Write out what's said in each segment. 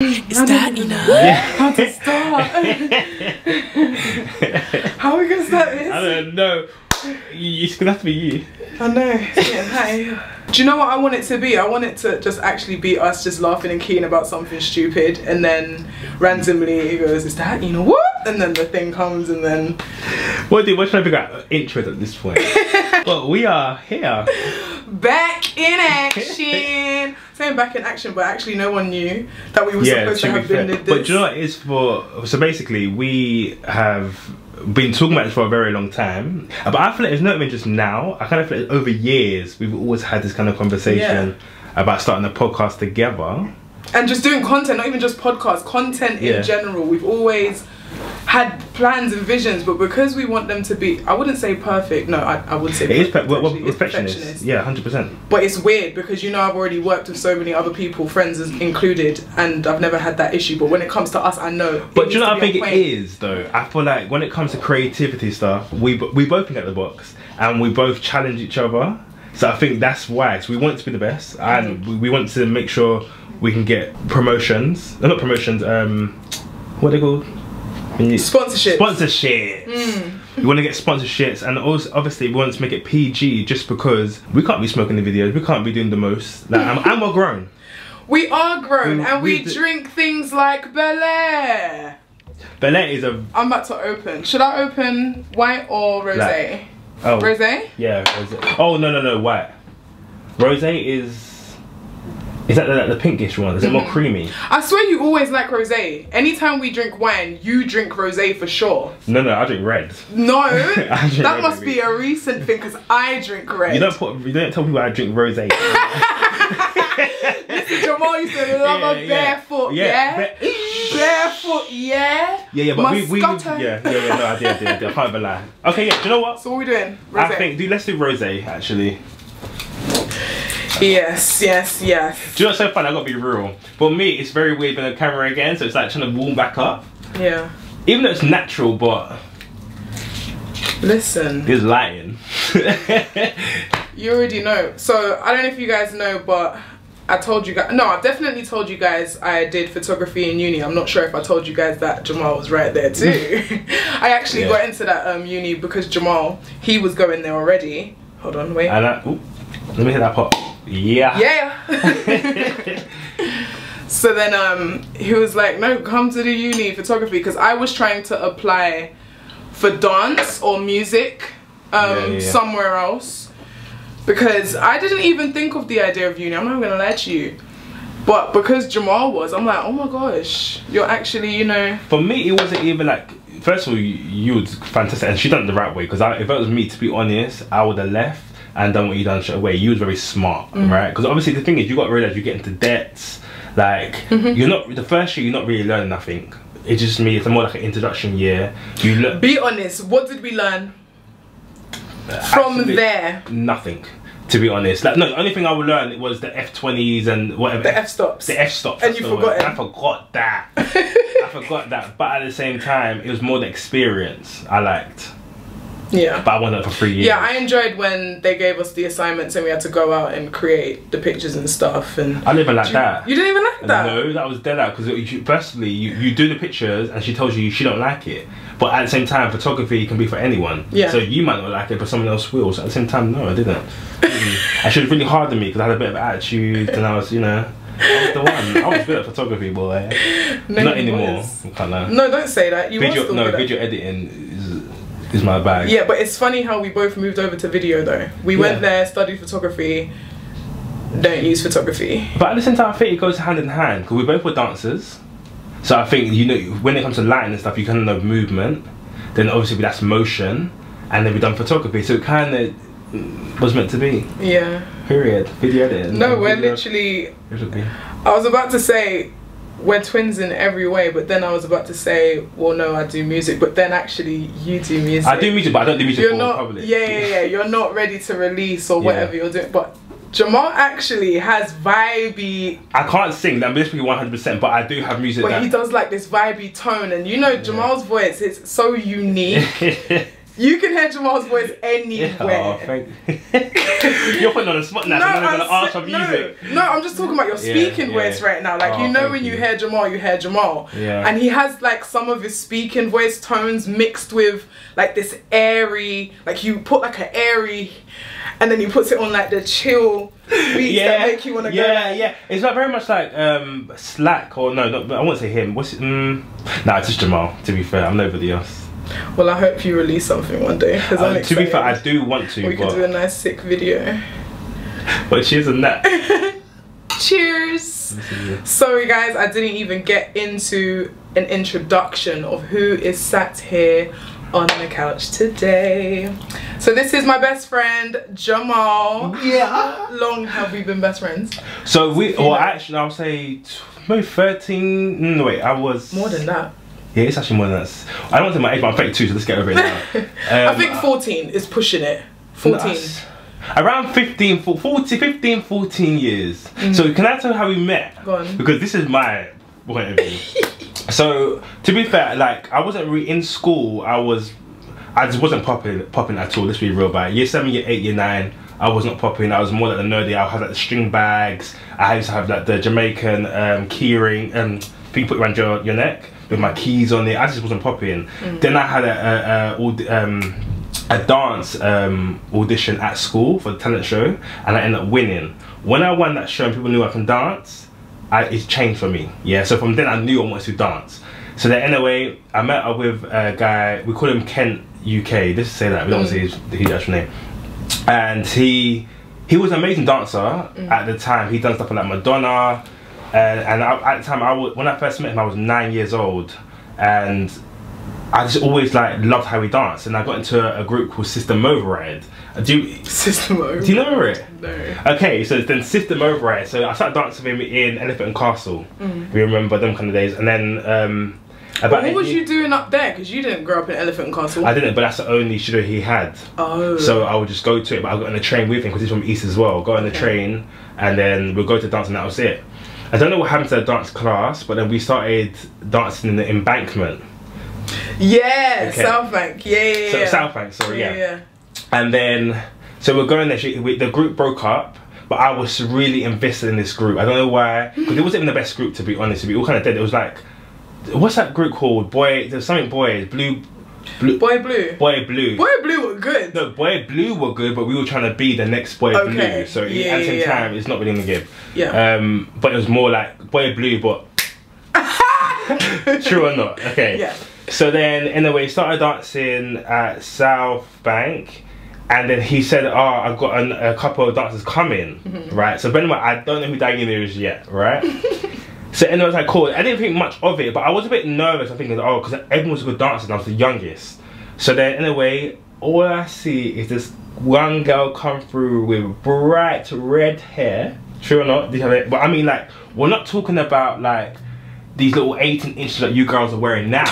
It's Dainá. How to start? How are we gonna start this? I don't know. It's gonna have to be you. I know. Yeah, hi. Do you know what I want it to be? I want it to just actually be us just laughing and keen about something stupid, and then randomly it goes, "Is that what?" And then the thing comes, and then What should I figure out intro at this point? Well, we are here. Back in action. Saying back in action, but actually no one knew that we were supposed to have been this. But do you know what it is for? So basically, we have been talking about this for a very long time. But I feel like it's not even just now. I kind of feel like over years we've always had this kind of conversation about starting a podcast together. And just doing content, not even just podcast, content in general. We've always had plans and visions, but because we want them to be, I wouldn't say perfect, no, I would say it's perfectionist. Yeah, 100%. But it's weird because I've already worked with so many other people, friends included, and I've never had that issue. But when it comes to us, I know. But do you know what I think it is though? I feel like when it comes to creativity stuff, we both think out the box and we both challenge each other. So I think that's why. So we want it to be the best, and we want to make sure we can get promotions. Not promotions. What are they called? Sponsorships. We want to get sponsorships, and also obviously we want to make it PG, just because we can't be smoking the videos, we can't be doing the most. Like, and we're grown. We are grown, and we drink things like Bel-Air. Bel-Air is a... I'm about to open. Should I open white or rosé? Oh. Rosé? Yeah, rosé. Oh no, white. Rosé is... Is that the pinkish one? Is it more creamy? I swear you always like rosé. Anytime we drink wine, you drink rosé for sure. No, I drink red. No, that must be a recent thing because I drink red. You don't tell people I drink rosé. Listen, Jamal used to love a barefoot, barefoot, Yeah, but we no, I did. I can't even lie. Okay, yeah, do you know what? So what are we doing? Rosé. I think, let's do rosé actually. Yes. Do you know what's so fun? I gotta be real. For me, it's very weird being on camera again, so it's like trying to warm back up. Yeah. Even though it's natural, but... Listen. There's lighting. You already know. So, I don't know if you guys know, but I told you guys... No, I've definitely told you guys I did photography in uni. I'm not sure if I told you guys that Jamal was right there too. I actually got into that uni because Jamal, he was going there already. Hold on, wait. Let me hit that pot. Yeah. So then he was like, no, come to the uni photography, because I was trying to apply for dance or music somewhere else, because I didn't even think of the idea of uni. I'm not gonna lie to you, but because Jamal was, I'm like, oh my gosh, you're actually, For me, it wasn't even like, first of all, you was fantastic, and she done it the right way, because if it was me, to be honest, I would have left and done what you done straight away. You was very smart, right? Because obviously the thing is, you got to realize you get into debts. Like you're not, the first year you're not really learning nothing. It's just me. It's more like an introduction year. Be honest. What did we learn from there? Nothing, to be honest. Like, no, the only thing I would learn was the F20s and whatever. The F stops. The F stops. And you forgot it. I forgot that. I forgot that. But at the same time, it was more the experience I liked. Yeah. But I wanted it for 3 years. Yeah, I enjoyed when they gave us the assignments and we had to go out and create the pictures and stuff. And I didn't even like that. You didn't even like that? No, that was dead out, because firstly, you do the pictures and she tells you she don't like it. But at the same time, photography can be for anyone. Yeah. So you might not like it, but someone else will. So at the same time, no, I didn't. I should have really hard on me, because I had a bit of attitude and I was, I was the one. I was good at photography, boy. No, not anymore. No, don't say that. Video editing is my bag. Yeah, but it's funny how we both moved over to video though. We went there, studied photography, don't use photography. But at the same time, I think it goes hand in hand, because we both were dancers. So I think, when it comes to lighting and stuff, you kind of know movement. Then obviously that's motion, and then we done photography. So it kind of was meant to be. Yeah. Period. Video editing. No, we're literally... I was about to say, we're twins in every way, but then I was about to say, well, no, I do music, but then actually you do music. I do music, but I don't do music for the public. Yeah, you're not ready to release or whatever you're doing, but Jamal actually has vibey... I can't sing, I'm basically 100%, but I do have music. But he does like this vibey tone, and Jamal's voice is so unique. You can hear Jamal's voice anywhere. Oh, you're putting on a spot now. No, I'm going to ask for music. No, I'm just talking about your speaking voice right now. Like, you know when you hear Jamal, you hear Jamal. Yeah. And he has like some of his speaking voice tones mixed with like this airy, like you put like an airy, and then he puts it on like the chill beats that make you want to go. Yeah. It's like very much like Slack or no, I won't say him. What's it? Nah, it's just Jamal. To be fair, I'm nobody else. Well, I hope you release something one day because I'm excited. To be fair, I do want to. We could do a nice sick video. But cheers on that. Cheers. Sorry guys, I didn't even get into an introduction of who is sat here on the couch today. So this is my best friend Jamal. Yeah. Long have we been best friends? So actually I'll say maybe 13. No wait, I was more than that. Yeah, it's actually more than that. I don't want to say my age, but I'm 32, so let's get over it now. I think 14 is pushing it. 14. Around 15 years. So can I tell you how we met? Go on. Because this is my point of view. So to be fair, like I wasn't really in school. I just wasn't popping at all. Let's be real about it. Year 7, year 8, year 9, I was not popping. I was more like the nerdy. I had like the string bags. I used to have like the Jamaican key ring thing you put around your neck with my keys on it. I just wasn't popping. Then I had a dance audition at school for the talent show, and I ended up winning. When I won that show and people knew I can dance, it changed for me. Yeah, so from then I knew I wanted to dance. So then anyway, I met up with a guy, we call him Kent UK, let's say that, we don't say his actual name. And he was an amazing dancer at the time. He done stuff like Madonna, and at the time, when I first met him, I was 9 years old, and I just always like loved how he danced. And I got into a group called System Override. System Override? Do you know it? No. Okay, so then System Override. So I started dancing with him in Elephant and Castle. We remember them kind of days, and then what was you doing up there? Because you didn't grow up in Elephant and Castle. I didn't, but that's the only studio he had. Oh. So I would just go to it, but I got on the train with him because he's from East as well. Go on the train, and then we'd go to dance, and that was it. I don't know what happened to the dance class, but then we started dancing in the embankment. Yeah, okay. South Bank. Yeah. South Bank, sorry, yeah. And then, so we're going there, the group broke up, but I was really invested in this group. I don't know why, because it wasn't even the best group, to be honest. We all kind of did. It was like, what's that group called? There's something Boy Blue. Boy Blue. Boy Blue. Boy Blue were good. No, Boy Blue were good, but we were trying to be the next Boy Blue. So at the same time, it's not really gonna give. Yeah. But it was more like Boy Blue, but true or not? Okay. Yeah. So then, in a way, started dancing at South Bank, and then he said, "Oh, I've got a couple of dancers coming, right?" So, anyway, I don't know who Dain is yet, right? So anyway, I was like, cool. I didn't think much of it, but I was a bit nervous. I think, oh, because everyone was a good dancer and I was the youngest. So then, in a way, all I see is this one girl come through with bright red hair. True or not? But I mean, like, we're not talking about like these little 18 inches that you girls are wearing now.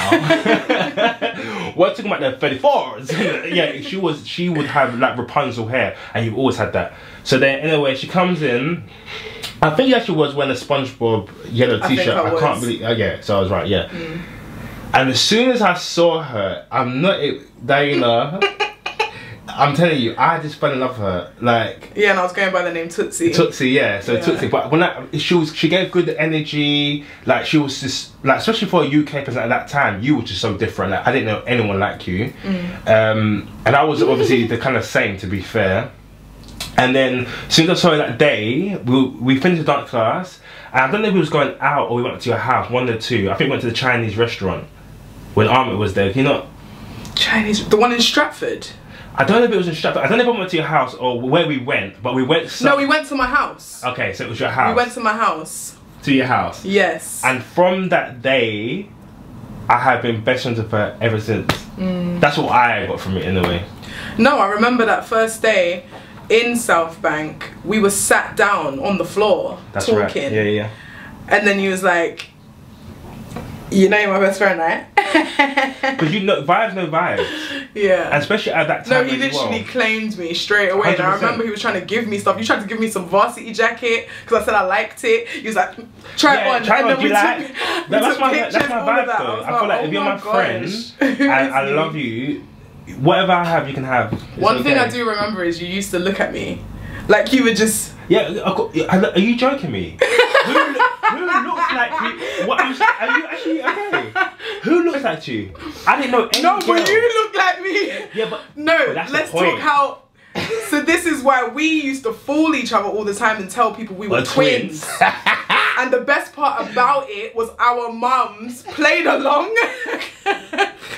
We're talking about the 34s. Yeah, she would have like Rapunzel hair, and you've always had that. So then, in a way, she comes in. I think it actually was wearing a SpongeBob yellow t-shirt. I can't believe. Yeah, so I was right. Yeah. And as soon as I saw her, Dainá. I'm telling you, I just fell in love with her. Like. Yeah, and I was going by the name Tootsie. Tootsie, yeah. So Tootsie, but when she gave good energy. Like she was just like, especially for a UK person at that time, you were just so different. Like I didn't know anyone like you. And I was obviously the kind of same, to be fair. And then, as soon as I saw her that day, we finished the dance class, and I don't know if we was going out or we went to your house, one of the two. I think we went to the Chinese restaurant when Ahmed was there. You know, Chinese, the one in Stratford. I don't know if it was in Stratford. I don't know if I went to your house or where we went, but we went. No, we went to my house. Okay, so it was your house. We went to my house. To your house. Yes. And from that day, I have been best friends with her ever since. That's what I got from it in a way. No, I remember that first day. In South Bank, we were sat down on the floor talking. Right. Yeah. And then he was like, "You know you're my best friend, right?" Because you know, vibes, no vibes. Yeah. And especially at that time. No, he literally claimed me straight away. 100%. And I remember he was trying to give me stuff. You tried to give me some varsity jacket because I said I liked it. He was like, "Try it on." Try and it on. You like? That's my vibe though. I feel like if you're my friend and I love you. whatever I have, you can have. It's One thing I okay. do remember is you used to look at me like you were just. Yeah, are you joking me? who looks like you? What? Are you actually okay? Who looks like you? I didn't know any No, girl. but you look like me. Yeah, but no. that's Let's the point. talk how. So this is why we used to fool each other all the time and tell people we were twins. And the best part about it was our mums played along.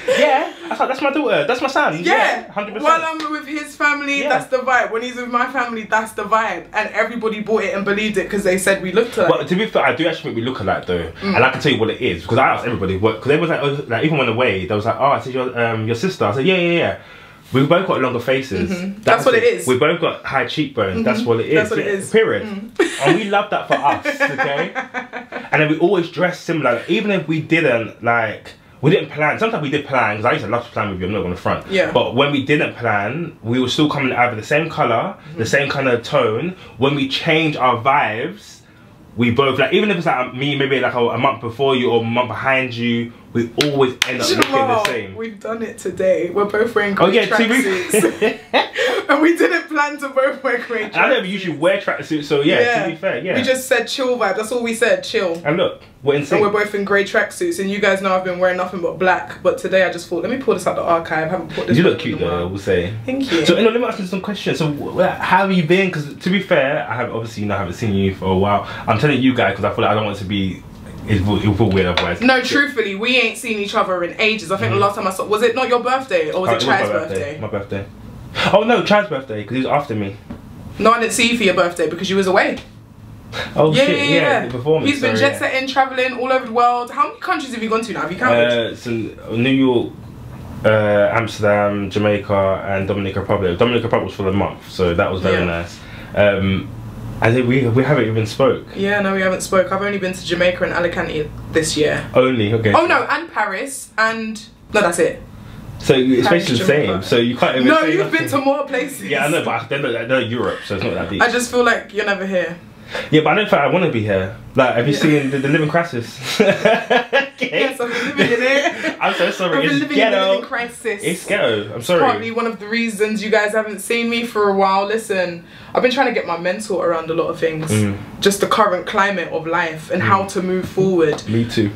Yeah, that's my daughter. That's my son. Yeah, 100%. While I'm with his family, Yeah. that's the vibe. When he's with my family, that's the vibe. And everybody bought it and believed it because they said we looked alike. Well, to be fair, I do actually think we look alike though, and I can tell you what it is because I asked everybody what, because they was like, oh, like even when away, they was like, oh, I said your sister. I said, yeah. We both got longer faces. That's what it is. We both got high cheekbones. That's what it is. That's what it is. Period. And we love that for us, okay? And then we always dress similar. Like, even if we didn't, like, we didn't plan. Sometimes we did plan, because I used to love to plan with you, I'm not going to front. Yeah. But when we didn't plan, we were still coming out of the same colour, the same kind of tone. When we change our vibes, we both, like, even if it's like me, maybe like a month before you or a month behind you, we always end up looking Jamal, the same. we've done it today. We're both wearing grey tracksuits. And we didn't plan to both wear grey tracksuits. I don't usually wear tracksuits, so yeah, to be fair, yeah. We just said chill vibe, that's all we said, chill. And look, we're in sync. And we're both in grey tracksuits, and you guys know I've been wearing nothing but black, but today I just thought, let me pull this out the archive, I haven't put this You one look in cute a while. though, I will say. Thank you. So let me ask you some questions. So how have you been? Because to be fair, I have obviously, you know, I haven't seen you for a while. I'm telling you guys because I feel like I don't want it to be, it will feel weird otherwise. No, truthfully, we ain't seen each other in ages. I think the last time I saw, was it not your birthday or was it Chai's birthday? My birthday. Oh no, Chai's birthday because he was after me. No, I didn't see you for your birthday because you was away. Oh shit, yeah. The performance. He's been jet setting, travelling all over the world. How many countries have you gone to now? Have you counted? So New York, Amsterdam, Jamaica, and Dominican Republic. Dominican Republic was for the month, so that was very nice. I think we haven't even spoke. Yeah, no, we haven't spoke. I've only been to Jamaica and Alicante this year. Only, okay. Oh no, and Paris, and no, that's it. So it's Paris, basically the Jamaica. same. So you can't even. No, say you've nothing. been to more places. Yeah, I know, but they're Europe, so it's not that deep. I just feel like you're never here. Yeah, but I don't think I want to be here. Like, have you seen the Living Crisis? Okay. Yes, I've been living in it. I'm so sorry. I've been It's living ghetto. in the living crisis. It's ghetto. I'm sorry. Partly one of the reasons you guys haven't seen me for a while. Listen, I've been trying to get my mentor around a lot of things. Just the current climate of life and how to move forward. Me too.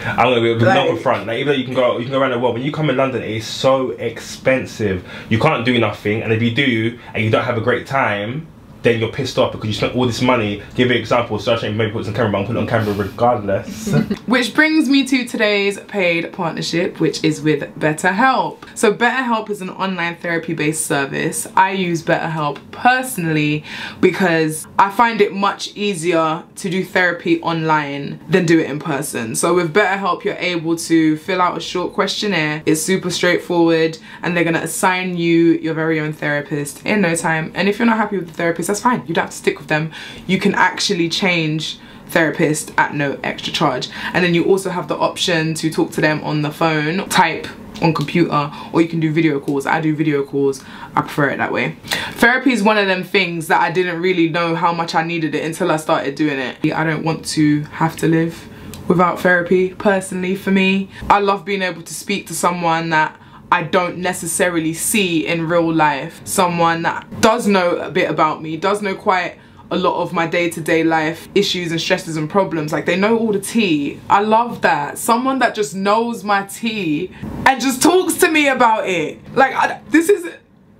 I'm gonna be not in front. Like, even though you can go around the world, when you come in London, it is so expensive. You can't do nothing, and if you do and you don't have a great time, then you're pissed off because you spent all this money. Give you an example, so I should maybe put this on camera, but I'm putting it on camera regardless. Which brings me to today's paid partnership, which is with BetterHelp. So BetterHelp is an online therapy-based service. I use BetterHelp personally because I find it much easier to do therapy online than do it in person. So with BetterHelp, you're able to fill out a short questionnaire. It's super straightforward, and they're gonna assign you your very own therapist in no time. And if you're not happy with the therapist, that's fine. You don't have to stick with them. You can actually change therapist at no extra charge. And then you also have the option to talk to them on the phone, type on computer, or you can do video calls. I do video calls. I prefer it that way. Therapy is one of them things that I didn't really know how much I needed it until I started doing it. I don't want to have to live without therapy, personally, for me. I love being able to speak to someone that I don't necessarily see in real life. Someone that does know a bit about me, does know quite a lot of my day-to-day life issues and stresses and problems. Like, they know all the tea. I love that. Someone that just knows my tea and just talks to me about it. Like, this is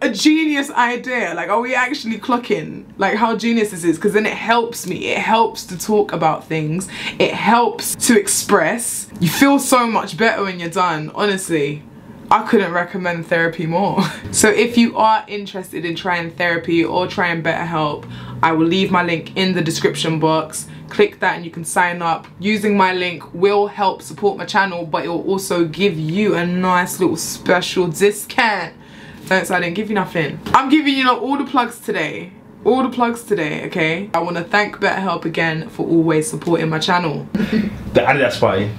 a genius idea. Like, are we actually clocking like how genius this is? Because then it helps me. It helps to talk about things. It helps to express. You feel so much better when you're done, honestly. I couldn't recommend therapy more. So if you are interested in trying therapy or trying BetterHelp, I will leave my link in the description box. Click that and you can sign up. Using my link will help support my channel, but it will also give you a nice little special discount. Thanks, I didn't give you nothing. I'm giving you all the plugs today. All the plugs today, okay? I want to thank BetterHelp again for always supporting my channel. The Adidas party.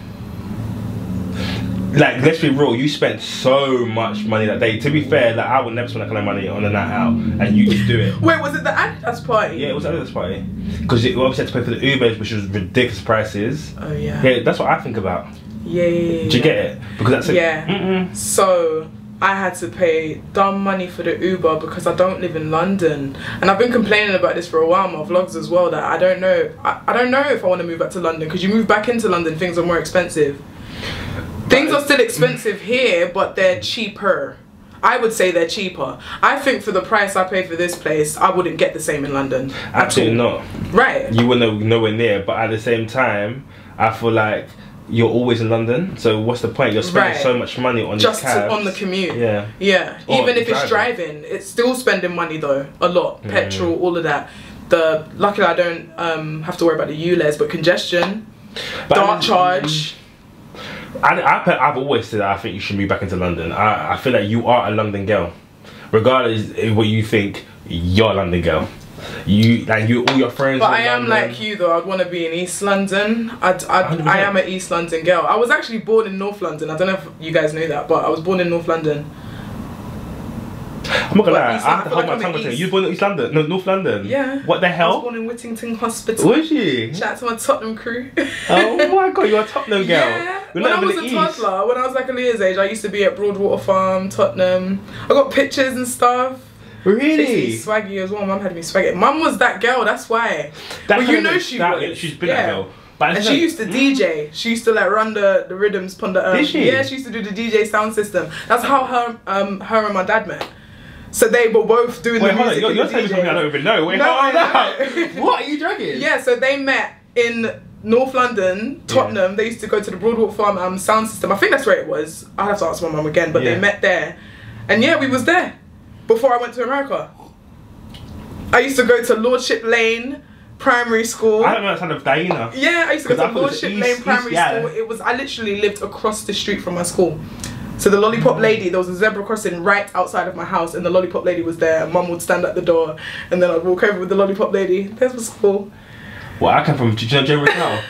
Like, let's be real, you spent so much money that day. To be fair, like, I would never spend that kind of money on a night out, and you just do it. Wait, was it the Adidas party? Yeah, it was Adidas party. Because you obviously had to pay for the Ubers, which was ridiculous prices. Oh, yeah. Yeah, that's what I think about. Yeah. Do you get it? Because that's it. Yeah. So, I had to pay dumb money for the Uber because I don't live in London, and I've been complaining about this for a while. My vlogs as well, that I don't know. I don't know if I want to move back to London, because you move back into London, things are more expensive. Things are still expensive here, but they're cheaper. I would say they're cheaper. I think for the price I pay for this place, I wouldn't get the same in London. Absolutely not. Right. You wouldn't know nowhere near, but at the same time, I feel like you're always in London, so what's the point? You're spending so much money on just on the commute. Yeah. Yeah. Even if it's driving, it's still spending money though. A lot. Petrol, all of that. Luckily I don't have to worry about the ULEZ, but congestion, dart charge. I've always said that I think you should move back into London. I feel like you are a London girl, regardless of what you think. You're a London girl. All your friends. But I am like you though. I'd want to be in East London. I am an East London girl. I was actually born in North London. I don't know if you guys know that, but I was born in North London. I'm not gonna lie, I have to hold my tongue with you. You born in East London? No, North London? Yeah. What the hell? I was born in Whittington Hospital. Was you? Shout out to my Tottenham crew. Oh my god, you're a Tottenham girl. Yeah. When I was a toddler, when I was like a Leah's age, I used to be at Broadwater Farm, Tottenham. I got pictures and stuff. Really? Swaggy as well. Mum had me swaggy. Mum was that girl, that's why. Well, you know she was. She's been that girl. But and she used to DJ. She used to like run the rhythms on the Did she? Yeah, she used to do the DJ sound system. That's how her and my dad met. So they were both doing the music. You're telling me something I don't even know. Wait, hold on. What are you dragging? Yeah, so they met in North London, Tottenham. Yeah. They used to go to the Broadwater Farm sound system. I think that's where it was. I'll have to ask my mum again, but they met there. And yeah, we was there before I went to America. I used to go to Lordship Lane Primary School. I don't know that sound of Dainá. Yeah, I used to go to Lordship Lane Primary School. I literally lived across the street from my school. So the lollipop lady, there was a zebra crossing right outside of my house, and the lollipop lady was there. Mum would stand at the door, and then I'd walk over with the lollipop lady. There's my school. Well, I come from, do you know Jeremy Kyle?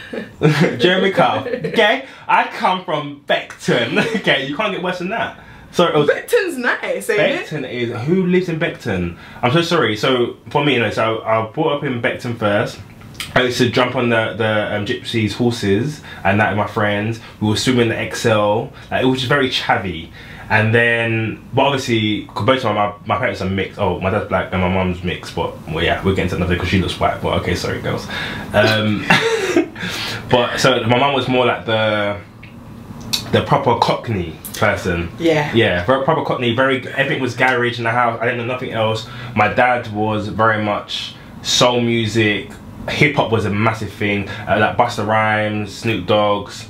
Jeremy Kyle. Okay, I come from Beckton. Okay, you can't get worse than that. So Beckton's nice, ain't it? Beckton is, who lives in Beckton? I'm so sorry. So for me, so I brought up in Beckton first. I used to jump on the gypsies' horses and that with my friends. We were swimming the XL. It was just very chavvy. And then, but obviously, both of my parents are mixed. Oh, my dad's black and my mum's mixed. But well, yeah, we're getting to another because she looks white. But okay, sorry, girls. But so my mum was more like the proper Cockney person. Yeah. Yeah, very proper Cockney. Everything was garage in the house. I didn't know nothing else. My dad was very much soul music. Hip hop was a massive thing, like Busta Rhymes, Snoop Dogg's.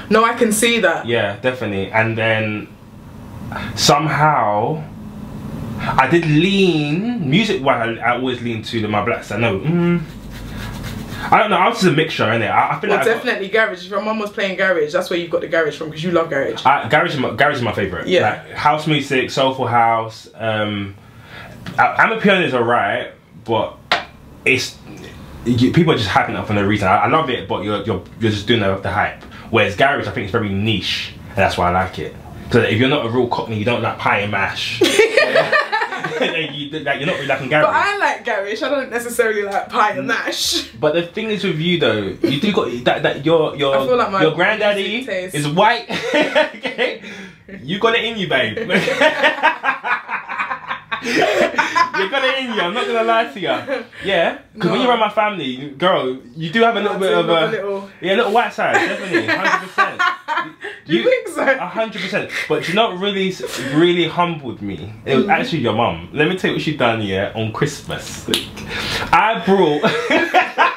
No, I can see that. Yeah, definitely. And then somehow I did lean music-wise. I always lean to my black side. No, I don't know. I was just a mixture, innit? I feel like definitely garage. If your mum was playing garage, that's where you got the garage from, because you love garage. Garage is my favorite. Yeah, like, house music, soulful house. Amapiano is alright, but it's. People are just hyping it up for no reason. I love it, but you're just doing the hype. Whereas garage, I think it's very niche, and that's why I like it. So if you're not a real Cockney, you don't like pie and mash. You're not really liking garage. But I like garage. I don't necessarily like pie and mash. But the thing is with you though, you do got that your I feel like your granddaddy is white. Okay, you got it in you, babe. You got it in you, I'm not gonna lie to you. Yeah, because when you're around my family, girl, you do have a little bit of a little white side, definitely, 100%. Do you think so? 100%. But you know what really humbled me? It was actually your mum. Let me tell you what she done on Christmas. I brought.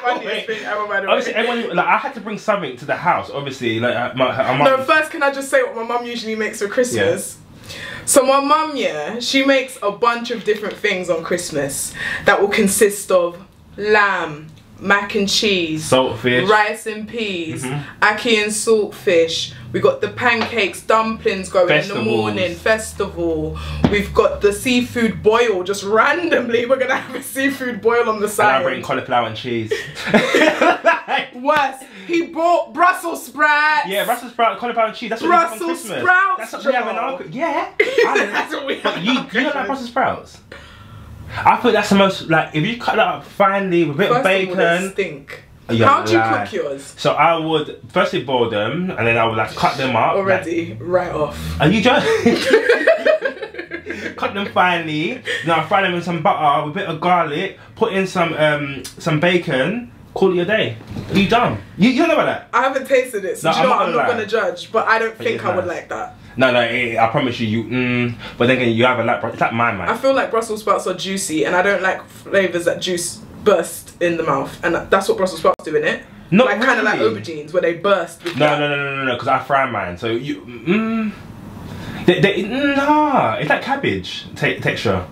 Obviously, everyone, like, I had to bring something to the house. Obviously, like her mum. No, first, can I just say what my mum usually makes for Christmas? Yeah. So my mum, she makes a bunch of different things on Christmas that will consist of lamb, mac and cheese, saltfish, rice and peas, ackee and saltfish. We got the pancakes, dumplings going in the morning, festival. We've got the seafood boil, just randomly. We're gonna have a seafood boil on the side. And I bring cauliflower and cheese. Worse, he bought Brussels sprouts. Yeah, Brussels sprouts, cauliflower and cheese. That's what we have on Christmas. That's what we have in our. Yeah. That's what we have. You don't like Brussels sprouts? I think that's the most, like, if you cut that up finely with a bit of bacon. They stink. How do you cook yours? So I would firstly boil them, and then I would like cut them up. Already, like, right off. Are you joking? cut them finely. Now fry them in some butter with a bit of garlic. Put in some bacon. Call it a day. You done. You don't know about that? I haven't tasted it, so No, do you know what? I'm not lie. gonna judge, but I don't think I would nice. like that. No, I promise you, but then again, you have a like, it's like my I feel like Brussels sprouts are juicy, and I don't like flavours that juice burst in the mouth, and that's what Brussels sprouts do, innit? Not like kind of like really. aubergines, where they burst. With No, because I fry mine, so you, nah, it's like cabbage texture.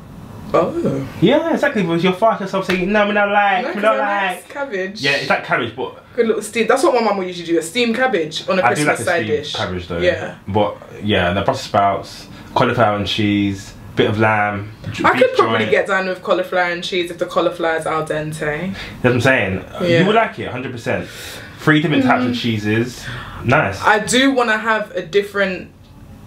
Oh. Yeah, exactly. Because you're fast yourself saying, no, we don't like, we don't like. Cabbage. Yeah, it's like cabbage, but good little steam. That's what my mum would usually do, a steamed cabbage on a Christmas I do like a side steamed dish. cabbage though. Yeah. But yeah, the Brussels sprouts, cauliflower and cheese, bit of lamb. I could probably get down with cauliflower and cheese if the cauliflower is al dente. You know what I'm saying? Yeah. You would like it, 100%. 3 different types of cheeses. Nice. I do want to have a different,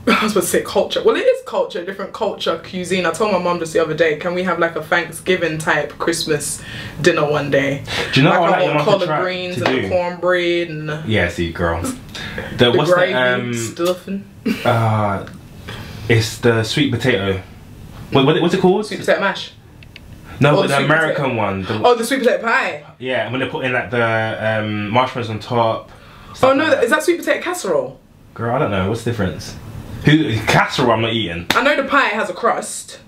I was about to say culture. Well, it is culture, different culture, cuisine. I told my mum just the other day, can we have like a Thanksgiving type Christmas dinner one day? Do you know what I I want collard to greens to and do? the cornbread and Yeah, see, girl. the What's gravy, stuffing. It's the sweet potato. What's it called? Sweet potato mash. No, Oh, but the sweet American one. Oh, the sweet potato pie. Yeah, and when they put in like the marshmallows on top. Oh no, like is that sweet potato casserole? Girl, I don't know. What's the difference? Casserole I'm not eating. I know the pie has a crust.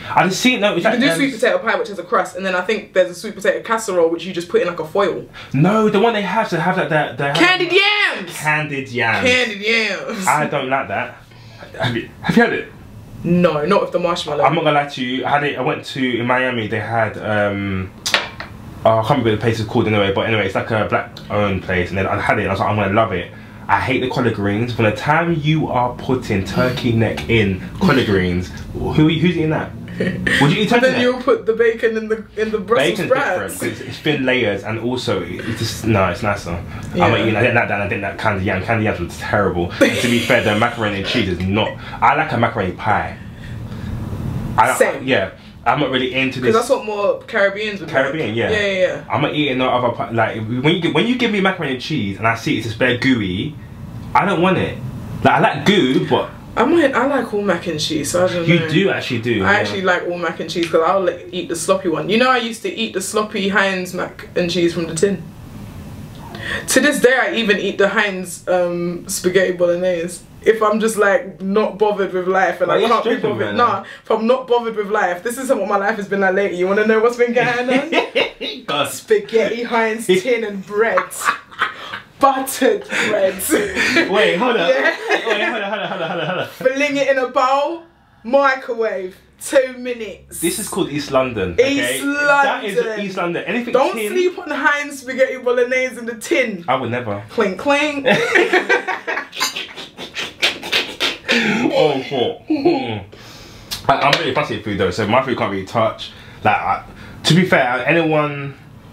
I just see it. No, it's You like, can do sweet potato pie which has a crust, and then I think there's a sweet potato casserole which you just put in like a foil. No, the one they have to have like that. Candied yams! Candied yams. Candied yams. I don't like that. Have you had it? No, not with the marshmallow. I'm not gonna lie to you. I went to in Miami. They had I can't remember what the place is called anyway. But anyway, it's like a black-owned place, and then I had it. And I was like, I'm gonna love it. I hate the collard greens. From the time you are putting turkey neck in collard greens, who's eating that? Would you eat turkey then neck? you'll put the bacon in the Brussels Bacon's sprouts. different. It's thin layers, and also it's just it's nicer. Yeah. I'm not eating. I didn't like that. I didn't like candy yam. Candy yams was terrible. To be fair, the macaroni and cheese is not. I like a macaroni pie. Same. Yeah, I'm not really into this. Because that's what more Caribbeans would Caribbean, like. yeah. Yeah. I'm not eating no other like when you give me macaroni and cheese and I see it's just bare gooey, I don't want it. Like I like goo, but I like all mac and cheese, so I don't know. you do actually do. I actually like all mac and cheese because I'll eat the sloppy one. You know, I used to eat the sloppy Heinz mac and cheese from the tin. To this day, I even eat the Heinz spaghetti bolognese. If I'm just like not bothered with life and I can't be bothered, if I'm not bothered with life, this is what my life has been like lately. You want to know what's been going on? Spaghetti Heinz tin and bread. Buttered bread. Wait, hold on. Yeah. Wait, hold on. Fling it in a bowl, microwave, 2 minutes. This is called East London. Okay? East London. That is East London. Anything Don't tin, sleep on Heinz spaghetti bolognese in the tin. I would never. Clink, clink. Oh, shit. I'm really fussy with food though, so my food can't really touch. Like, to be fair,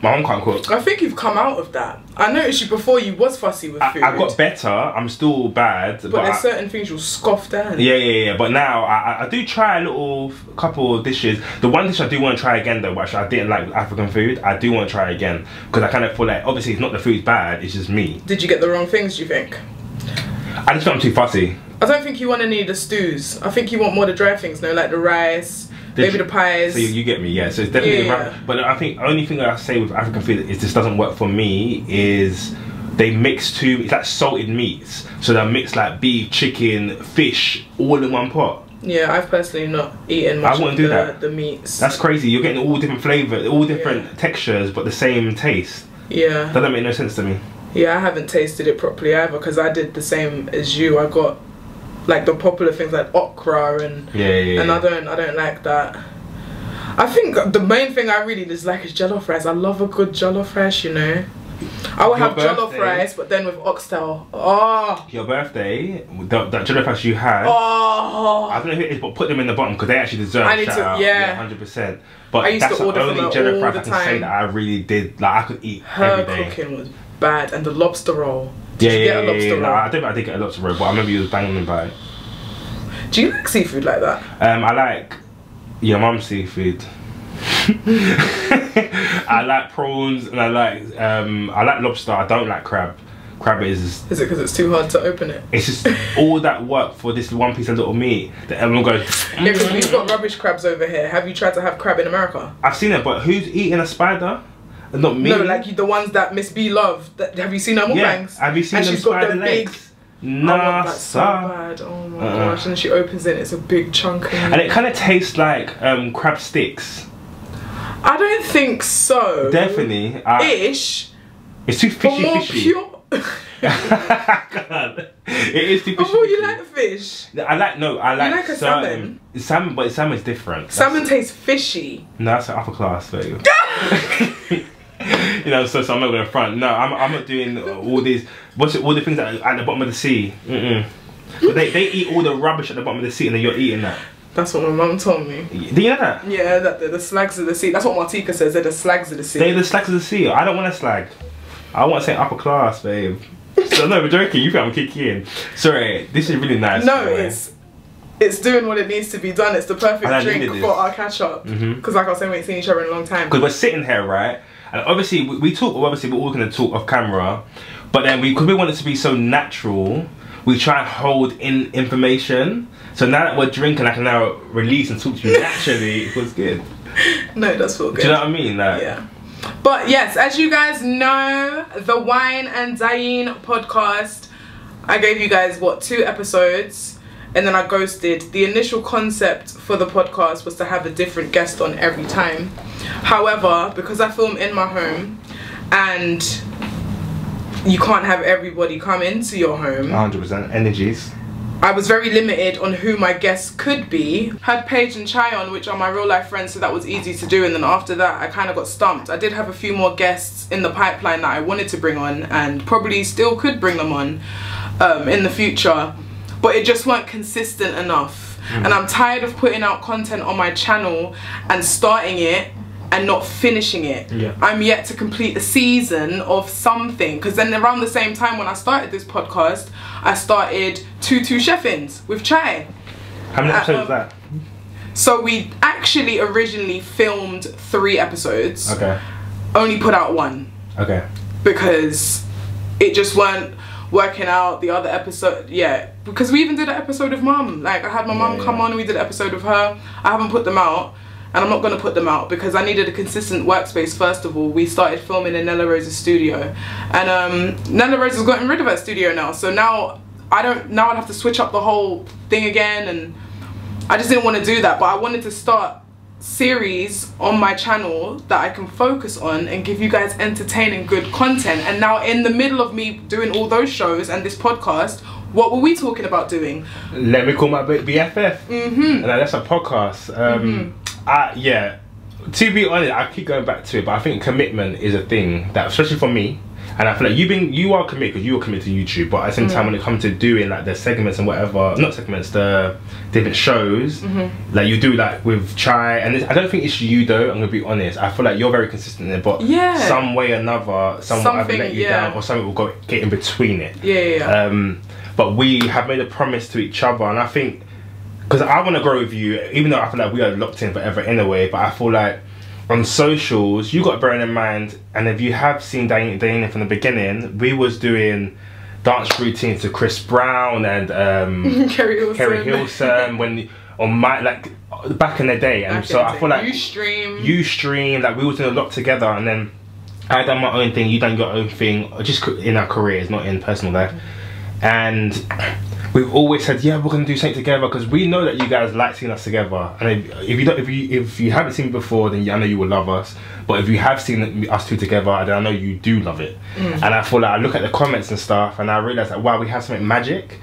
my mum can't cook. I think you've come out of that. I noticed you before you was fussy with food. I got better. I'm still bad. But there's certain things you'll scoff down. Yeah. But now I do try a couple of dishes. The one dish I do want to try again though, which I didn't like with African food, I do want to try again because I kind of feel like obviously it's not the food's bad, it's just me. Did you get the wrong things? Do you think? I just think I'm too fussy. I don't think you want any of the stews. I think you want more the dry things, no, like the rice. Maybe the pies. So you get me, yeah. So it's definitely Yeah. right. But I think only thing that I say with African food is this doesn't work for me is they mix it's like salted meats. So they'll mix like beef, chicken, fish all in one pot. Yeah, I've personally not eaten much of the meats. That's crazy. You're getting all different flavours, all different textures, but the same taste. Yeah. That don't make no sense to me. Yeah, I haven't tasted it properly either because I did the same as you. I got like the popular things like okra and and I don't like that. I think the main thing I really dislike is jollof rice. I love a good jollof rice, you know. I will have jollof rice, but then with oxtail. Oh. Your birthday, that jollof rice you had. Oh. I don't know who it is, but put them in the bottom because they actually deserve a shout out. Yeah, 100%. But I used that's to order the only from jollof all rice the I can time. say that I really did. Like I could eat Her every day. cooking was bad, and the lobster roll. Did you get a lobster roll? No, I did get a lobster roll, but I remember you was banging about it. Do you like seafood like that? I like your mum's seafood. I like prawns and I like lobster. I don't like crab crab is. Is it because it's too hard to open it? It's just all that work for this one piece of little meat that everyone goes. Yeah, because we've got rubbish crabs over here. Have you tried to have crab in America? I've seen it, but who's eating a spider? Not me. No, like the ones that Miss B love. Have you seen her mukbangs? Have you seen them spider legs? Nah, that's so bad. Oh my gosh! And she opens it. It's a big chunk. And it kind of tastes like crab sticks. I don't think so. Definitely. Ish. It's too fishy. Pure. God. It is too fishy. Oh, you like fish? I like you like a salmon. Salmon, but salmon's different. Salmon tastes fishy. No, that's an upper class babe. You know, so I'm not gonna front. No, I'm not doing all these. All the things that are at the bottom of the sea. But they eat all the rubbish at the bottom of the sea, and then you're eating that. That's what my mum told me. Do you know that? Yeah, that they're the slags of the sea. That's what Martika says. They're the slags of the sea. They're the slags of the sea. I don't want a slag. I want to say upper class, babe. So no, we're joking. You think I'm kicking in? Sorry, this is really nice. No, it's doing what it needs to be done. It's the perfect drink for our catch up. Because like I was saying, we ain't seen each other in a long time. Because we're sitting here, right? And obviously we talk. Obviously we're all gonna talk off camera, but then because we want it to be so natural, we try and hold in information. So now that we're drinking, I can now release and talk to you naturally. It was good. No, it does feel good. Do you know what I mean? Like, yeah. But yes, as you guys know, the Wine and Dain podcast, I gave you guys, what, 2 episodes, and then I ghosted. The initial concept for the podcast was to have a different guest on every time. However, because I film in my home, and you can't have everybody come into your home. 100% energies. I was very limited on who my guests could be. Had Paige and Chai on, which are my real life friends, so that was easy to do, and then after that I kind of got stumped. I did have a few more guests in the pipeline that I wanted to bring on, and probably still could bring them on in the future, but it just weren't consistent enough. And I'm tired of putting out content on my channel and starting it and not finishing it. I'm yet to complete a season of something, because then around the same time when I started this podcast, I started 2 Chef-ins with Chai. How many episodes was that? So we actually originally filmed 3 episodes. Okay. Only put out 1. Okay. Because it just weren't working out. The other episode, because we even did an episode of Mum. Like I had my mum come on and we did an episode of her. I haven't put them out. And I'm not going to put them out because I needed a consistent workspace. First of all, we started filming in Nella Rose's studio, and Nella Rose has gotten rid of her studio now, so now I'd have to switch up the whole thing again, and I just didn't want to do that. But I wanted to start series on my channel that I can focus on and give you guys entertaining good content. And now in the middle of me doing all those shows and this podcast, what were we talking about doing? Let me call my BFF. And that's a podcast. Yeah, to be honest, I keep going back to it, but I think commitment is a thing that, especially for me, and I feel like you are committed because you are committed to YouTube, but at the same time when it comes to doing like the segments and whatever, not segments, the different shows, like you do like with Chai, and I don't think it's you though, I'm gonna be honest, I feel like you're very consistent in it, but some way or another, someone either let you down or something will get in between it. But we have made a promise to each other, and I think, because I want to grow with you, even though I feel like we are locked in forever anyway, but I feel like on socials, you got to bear in mind, and if you have seen Dain from the beginning, we was doing dance routines to Chris Brown and Kerry Hilson when on my, like, back in the day, and so I feel like you stream, like we was doing a lot together, and then I done my own thing, you done your own thing, just in our careers, not in personal life. And we've always said, yeah, we're gonna do something together because we know that you guys like seeing us together. And if you haven't seen me before, then I know you will love us. But if you have seen us 2 together, then I know you do love it. And I feel like I look at the comments and stuff, and I realize that wow, we have something magic.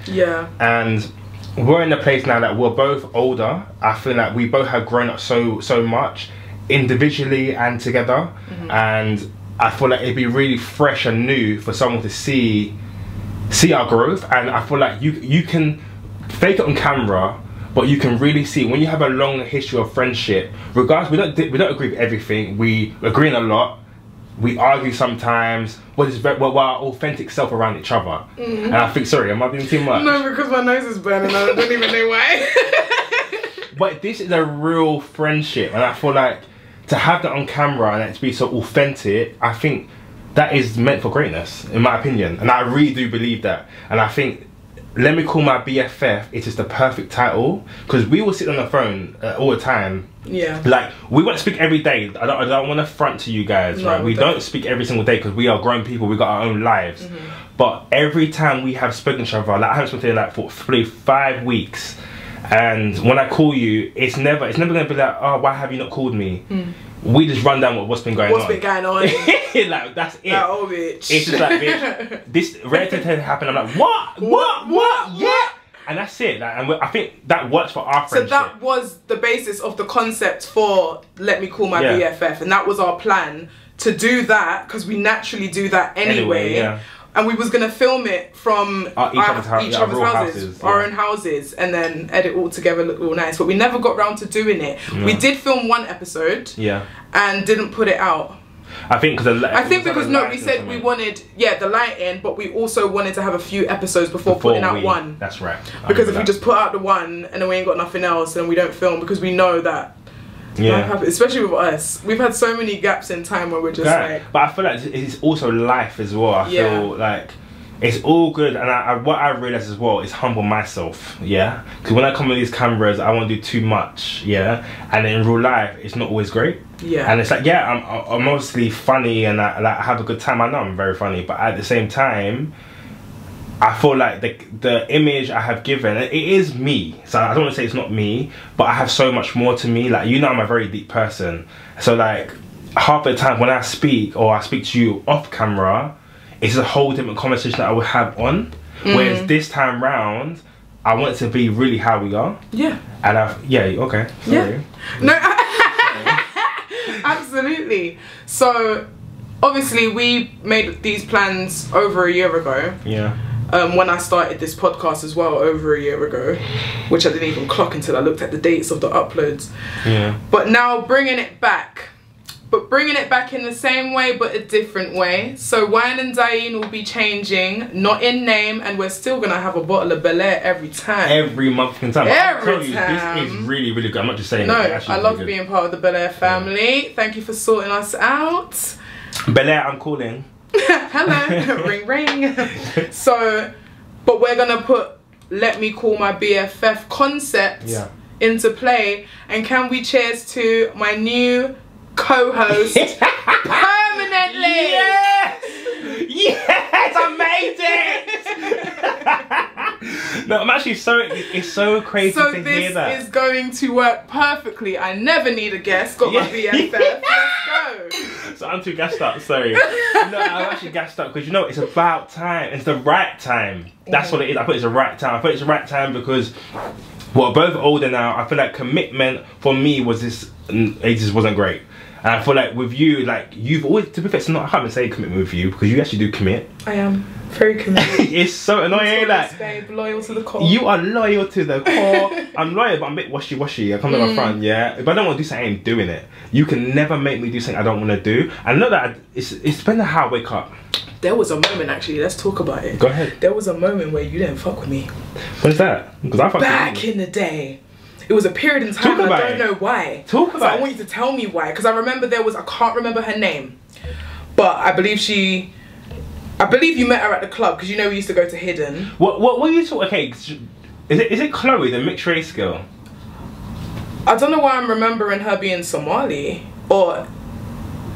And we're in a place now that we're both older. I feel like we both have grown up so much, individually and together. And I feel like it'd be really fresh and new for someone to see our growth, and I feel like you can fake it on camera, but you can really see when you have a long history of friendship. Regardless, we don't agree with everything. We agree on a lot. We argue sometimes, but we're our authentic self around each other. And I think, sorry, am I being too much? No, because my nose is burning. I don't even know why. But this is a real friendship, and I feel like to have that on camera and it to be so authentic, I think that is meant for greatness, in my opinion. And I really do believe that. And I think Let Me Call My BFF, it is the perfect title, because we will sit on the phone all the time. Yeah. Like, we won't speak every day. I don't want to front to you guys, no, right? We don't speak every single day because we are grown people. We got our own lives. But every time we have spoken to each other, like I haven't spoken to you like for 5 weeks, and when I call you, it's never gonna be like, oh, why have you not called me? We just run down what's been going on. What's been going on? Like, that's it. Like, oh, bitch. It's just like, bitch, this rare to happen. I'm like, what? Yeah. And that's it. Like, and I think that works for our friendship. So that was the basis of the concept for Let Me Call My BFF, and that was our plan to do that, because we naturally do that anyway. Yeah. And we was gonna film it from each other's houses, our own houses, and then edit all together, look all nice. But we never got round to doing it. We did film one episode, and didn't put it out. I think because we said we wanted the lighting, but we also wanted to have a few episodes before putting out one. That's right. Because if we just put out the one and then we ain't got nothing else, then we don't film, because we know that. Especially with us, we've had so many gaps in time where we're just like. But I feel like it's also life as well. I feel like it's all good, and what I realize as well is humble myself. Yeah, because when I come with these cameras, I won't do too much. Yeah, and in real life, it's not always great. Yeah, and it's like I'm mostly funny and I have a good time. I know I'm very funny, but at the same time, I feel like the image I have given, it is me. So I don't want to say it's not me, but I have so much more to me. Like, you know, I'm a very deep person. So like, half the time when I speak, or I speak to you off camera, it's a whole different conversation that I would have on. Whereas this time round, I want it to be really how we are. Yeah. And okay. Sorry. Yeah. No, absolutely. So obviously we made these plans over a year ago. Yeah. When I started this podcast as well over a year ago, which I didn't even clock until I looked at the dates of the uploads. Yeah. But now bringing it back in the same way but a different way. So Wine and Dain will be changing, not in name, and we're still gonna have a bottle of Bel Air every time. Every motherfucking time. Every time. This is really, really good. I'm not just saying no, that. I love being part of the Bel Air family. Thank you for sorting us out. Bel Air, I'm calling. Hello. Ring ring. So, but we're gonna put Let Me Call My BFF concept into play, and can we cheers to my new co-host permanently? Yes, amazing. No, I'm actually it's so crazy to hear that. So this is going to work perfectly. I never need a guest. Got my BFF. Let's go. So I'm too gassed up, sorry. No, I'm actually gassed up because, you know, it's about time. It's the right time. That's what it is. I thought it's the right time. I thought it's the right time because we're both older now. I feel like commitment for me it just wasn't great. And I feel like with you, like, you've always, to be fair, I can't even say commitment with you because you actually do commit. I am very committed. It's so annoying, like, babe, loyal to the core. You are loyal to the core. I'm loyal, but I'm a bit washy-washy. I come to my front, yeah. If I don't want to do something, I ain't doing it. You can never make me do something I don't want to do. I know that it's depending on how I wake up. There was a moment, actually, let's talk about it. Go ahead. There was a moment where you didn't fuck with me. When's that? Because I fucked back with you. In the day. It was a period in time, and I don't know why. Talk about it. I want you to tell me why, because I remember I can't remember her name, but I believe you met her at the club, because you know we used to go to Hidden. What were you talking? Okay, is it Chloe, the mixed race girl? I don't know why I'm remembering her being Somali or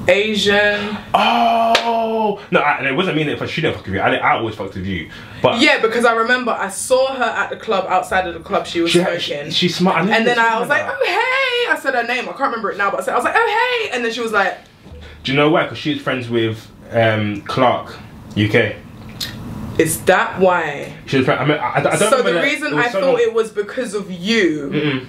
Asian. Oh no, it wasn't me that she didn't fuck with you. I always fucked with you. But yeah, because I remember I saw her at the club, outside of the club. She was smoking. She's smart. And then I was like, oh hey! I said her name. I can't remember it now, but I was like, oh hey! And then she was like, do you know why? Because she was friends with Clark, UK. Is that why? She was friends. I mean, I don't so the reason I thought it was because of you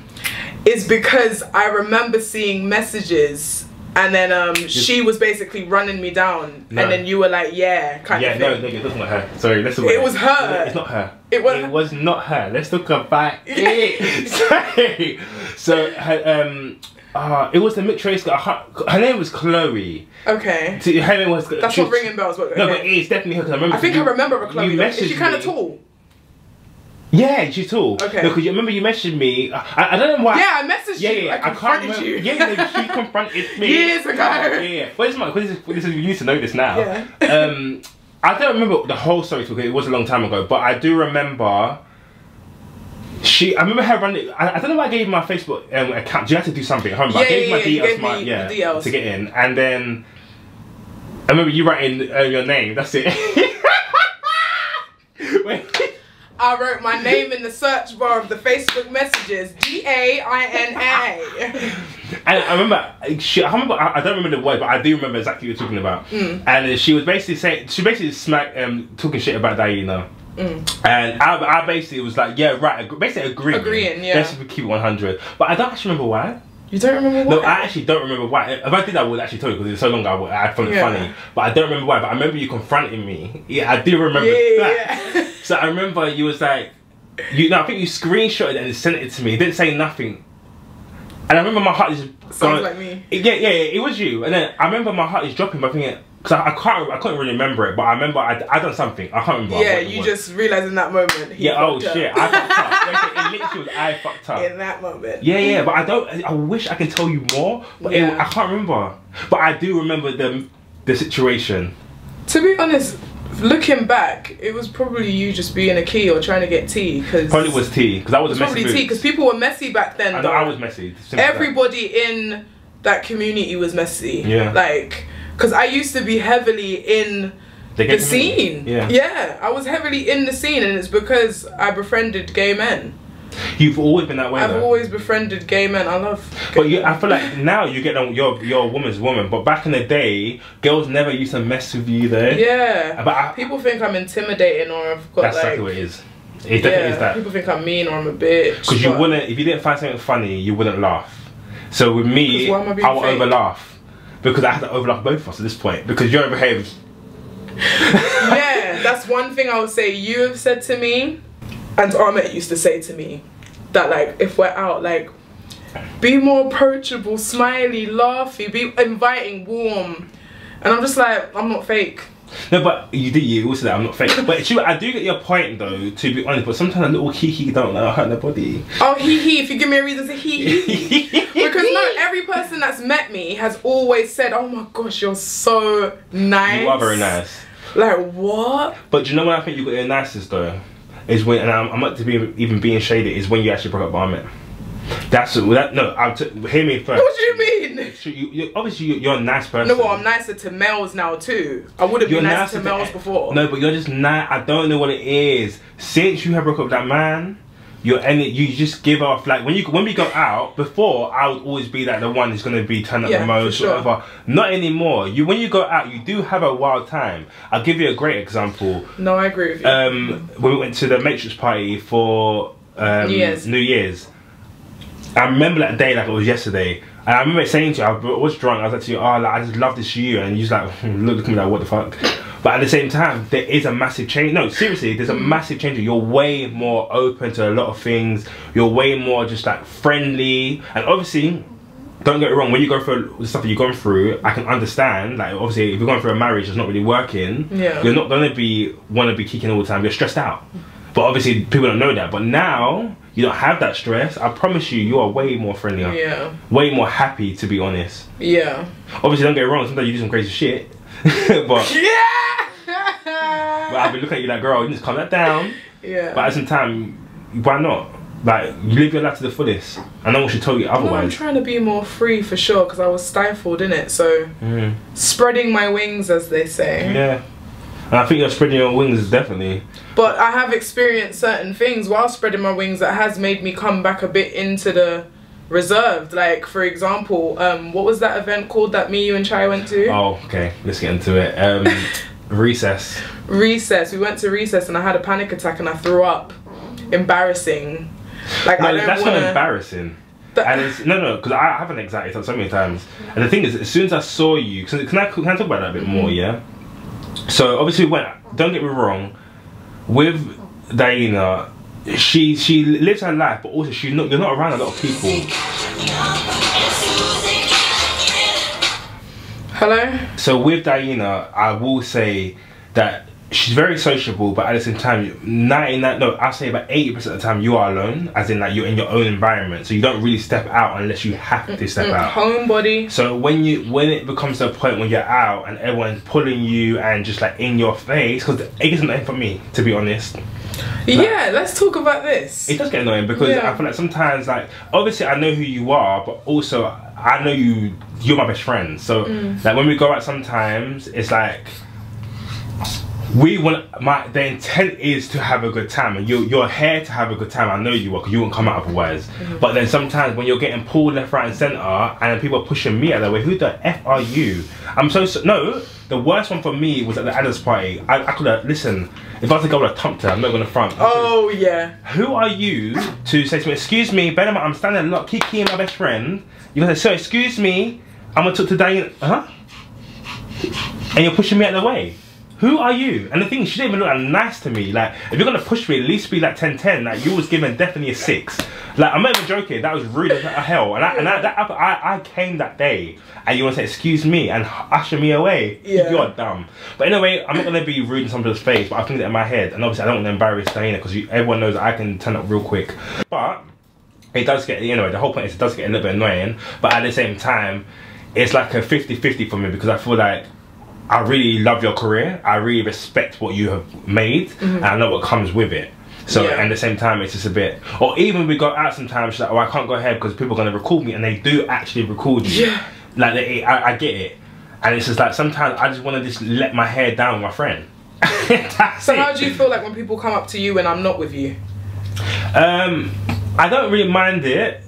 is because I remember seeing messages. And then she was basically running me down, and then you were like, yeah, kind of thing. No, it wasn't her. Sorry, let's talk about it. It was her. It's not her. It was not her. Let's talk about it. Sorry. So her, it was the mixed race girl. Her name was Chloe. Okay. So her name was. That's not ringing bells. But, okay. No, but it's definitely her. Cause I think I remember a Chloe. Is she kind of tall? Yeah, she's tall. Okay. No, because you remember you messaged me. I don't know why. Yeah, I messaged you. Yeah, I confronted you. Yeah, no, she confronted me. Years ago. Yeah. But it's my, because you used to know this now. Yeah. I don't remember the whole story because it was a long time ago, but I do remember. I remember her running. I don't know why I gave my Facebook account. You had to do something at home. But I gave my details to get in, and then I remember you writing your name. That's it. Wait. I wrote my name in the search bar of the Facebook messages. Daina. And I remember, I don't remember the word, but I do remember exactly what you're talking about. And she was basically saying, talking shit about Dainá. And I basically was like, yeah, right, basically agreeing, yeah. Let's keep it 100. But I don't actually remember why. You don't remember why? No, I actually don't remember why. If I did, I would actually tell you because it's so long ago. I found it funny, but I don't remember why. But I remember you confronting me. Yeah, I do remember that. Yeah. So I remember you was like, I think you screenshotted it and sent it to me. It didn't say nothing. And I remember my heart is sounds like me. Yeah, it was you. And then I remember my heart is dropping, but I think because I couldn't really remember it, but I remember I done something. I can't remember. Yeah, you just realised in that moment. Yeah. Oh shit! I fucked up. It literally was I fucked up in that moment. Yeah. But I wish I could tell you more, but I can't remember. But I do remember the situation. To be honest, looking back, it was probably you just being a key or trying to get tea. Probably was tea because I was probably tea because people were messy back then. I know I was messy. Everybody in that community was messy. Yeah. Like. Because I used to be heavily in the scene. Yeah, I was heavily in the scene, and it's because I befriended gay men. You've always been that way. I've always befriended gay men. I love. But I feel like now you get them. You're a woman's woman. But back in the day, girls never used to mess with you though. Yeah. But people think I'm intimidating or I've got that's exactly what it is. It definitely is that. People think I'm mean or I'm a bitch. Because you wouldn't, if you didn't find something funny, you wouldn't laugh. So with me, I would over laugh. Because I had to overlap both of us at this point. Because you're over here. Yeah, that's one thing I would say you have said to me. And Ahmed used to say to me. That like, if we're out, like, be more approachable, smiley, laughy, be inviting, warm. And I'm just like, I'm not fake. No, but you also that I'm not fake. But it's true, I do get your point though, to be honest, but sometimes a little hee don't hurt nobody. Oh, hee, if you give me a reason to hee. Because no, every person that's met me has always said, oh my gosh, you're so nice. You are very nice. Like, what? But do you know when I think you got your nicest though? Is when, and I'm not to be even being shady, is when you actually broke up with Ahmed. That's hear me first. What do you mean? Obviously you're a nice person. No, well, I'm nicer to males now too. I would have been nicer to males before. No, but you're just nice. I don't know what it is. Since you have broke up with that man, you just give off like when we go out. Before I would always be like the one who's gonna be turned up the most, whatever. Not anymore. When you go out, you do have a wild time. I'll give you a great example. No, I agree with you. When we went to the Matrix party for New Year's. I remember that day like it was yesterday, and I remember saying to you, I was drunk, I was like to you, oh, like, I just love this for you, and you was like, look at me like, what the fuck? But at the same time, there is a massive change. No, seriously, there's a massive change. You're way more open to a lot of things. You're way more just like friendly, and obviously, don't get me wrong, when you go through the stuff that you're going through, I can understand, like obviously, if you're going through a marriage that's not really working, you're not going to want to be kicking all the time, you're stressed out. But obviously, people don't know that. But now, you don't have that stress. I promise you, you are way more friendlier. Yeah. Way more happy, to be honest. Yeah. Obviously, don't get me wrong. Sometimes you do some crazy shit. But I've been looking at you like, girl, you just calm that down. Yeah. But at the same time, why not? Like, you live your life to the fullest. And no one should tell you otherwise. No, I'm trying to be more free for sure, because I was stifled in it. So, spreading my wings, as they say. Yeah. And I think you're spreading your wings, definitely. But I have experienced certain things while spreading my wings that has made me come back a bit into the reserved. Like, for example, what was that event called that me, you and Chai went to? Oh, okay. Let's get into it. Recess. Recess. We went to recess and I had a panic attack and I threw up. Embarrassing. Like, no, that's not embarrassing. And it's, no, because I have an anxiety attack so many times. And the thing is, as soon as I saw you, can I talk about that a bit more, yeah? So obviously we went, don't get me wrong, with Dainá, she lives her life, but also you're not around a lot of people. Hello? So with Dainá, I will say that she's very sociable, but at the same time, 99, no, I'll say about 80% of the time you are alone, as in like you're in your own environment, so you don't really step out unless you have to step out. Homebody. So when it becomes to a point when you're out and everyone's pulling you and just like in your face, because it gets annoying for me, to be honest. Yeah, let's talk about this. It does get annoying because I feel like sometimes, like, obviously I know who you are, but also I know you're my best friend. So like when we go out sometimes, it's like the intent is to have a good time, and you're here to have a good time. I know you are, because you won't come out otherwise. But then sometimes when you're getting pulled left, right and centre, and people are pushing me out of the way, who the F are you? No, the worst one for me was at the Adams party. I could have, listen, if I was to go with a thumped her, I'm not going to front. Oh yeah. Who are you to say to me, excuse me, Benham, I'm standing a lot, Kiki and my best friend. You're going to say, so excuse me, I'm going to talk to Dain, and you're pushing me out of the way. Who are you? And the thing is, she didn't even look that nice to me. Like, if you're gonna push me, at least be like 10-10. Like, you was given definitely a 6. Like, I'm not even joking. That was rude as hell. And I came that day, and you want to say excuse me and usher me away? Yeah. You're dumb. But anyway, I'm not gonna be rude in somebody's face, but I think that in my head, and obviously I don't want to embarrass Dainá, because everyone knows that I can turn up real quick. But it does get, the whole point is it does get a little bit annoying. But at the same time, it's like a 50-50 for me, because I feel like I really love your career. I really respect what you have made, and I know what comes with it. So at the same time, it's just a bit. Or even we go out sometimes, she's like, oh, I can't go ahead because people are gonna record me, and they do actually record you. Yeah. Like I get it, and it's just like sometimes I just want to just let my hair down with my friend. So how do you feel like when people come up to you when I'm not with you? I don't really mind it.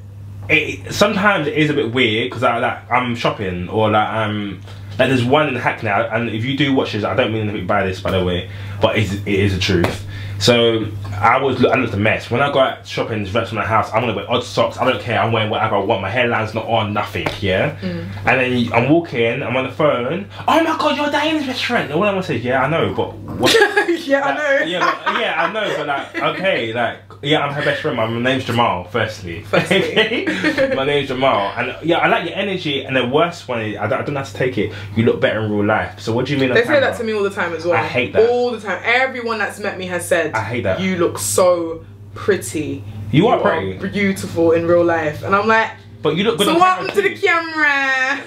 Sometimes it is a bit weird because I'm shopping, or like there's one in Hackney, and if you do watch this, I don't mean to buy this by the way, but it is the truth. So I looked a mess. When I go out shopping to my house, I'm gonna wear odd socks, I don't care, I'm wearing whatever I want, my hairline's not on, nothing, yeah? And then I'm walking, I'm on the phone, oh my god, you're Daina's best friend. And all I want to say is, yeah, I know, but what? Yeah, I know. Yeah, I know, but like, okay, like, yeah, I'm her best friend. My name's Jamal, firstly. My name's Jamal. And yeah, I like your energy. And the worst one is, I don't have to take it, you look better in real life. So what do you mean? They say that to me all the time as well. I hate that. All the time. Everyone that's met me has said, I hate that. You look so pretty. You are pretty. Beautiful in real life. And I'm like, but you look good so on welcome to the camera.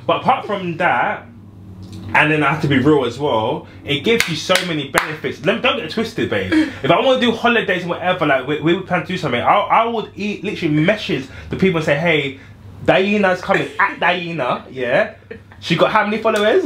But apart from that, and then I have to be real as well, it gives you so many benefits. Don't get it twisted, babe. If I want to do holidays and whatever, like we plan to do something, I would literally message the people and say, hey, Dainá's coming, at Dainá, yeah? She got how many followers?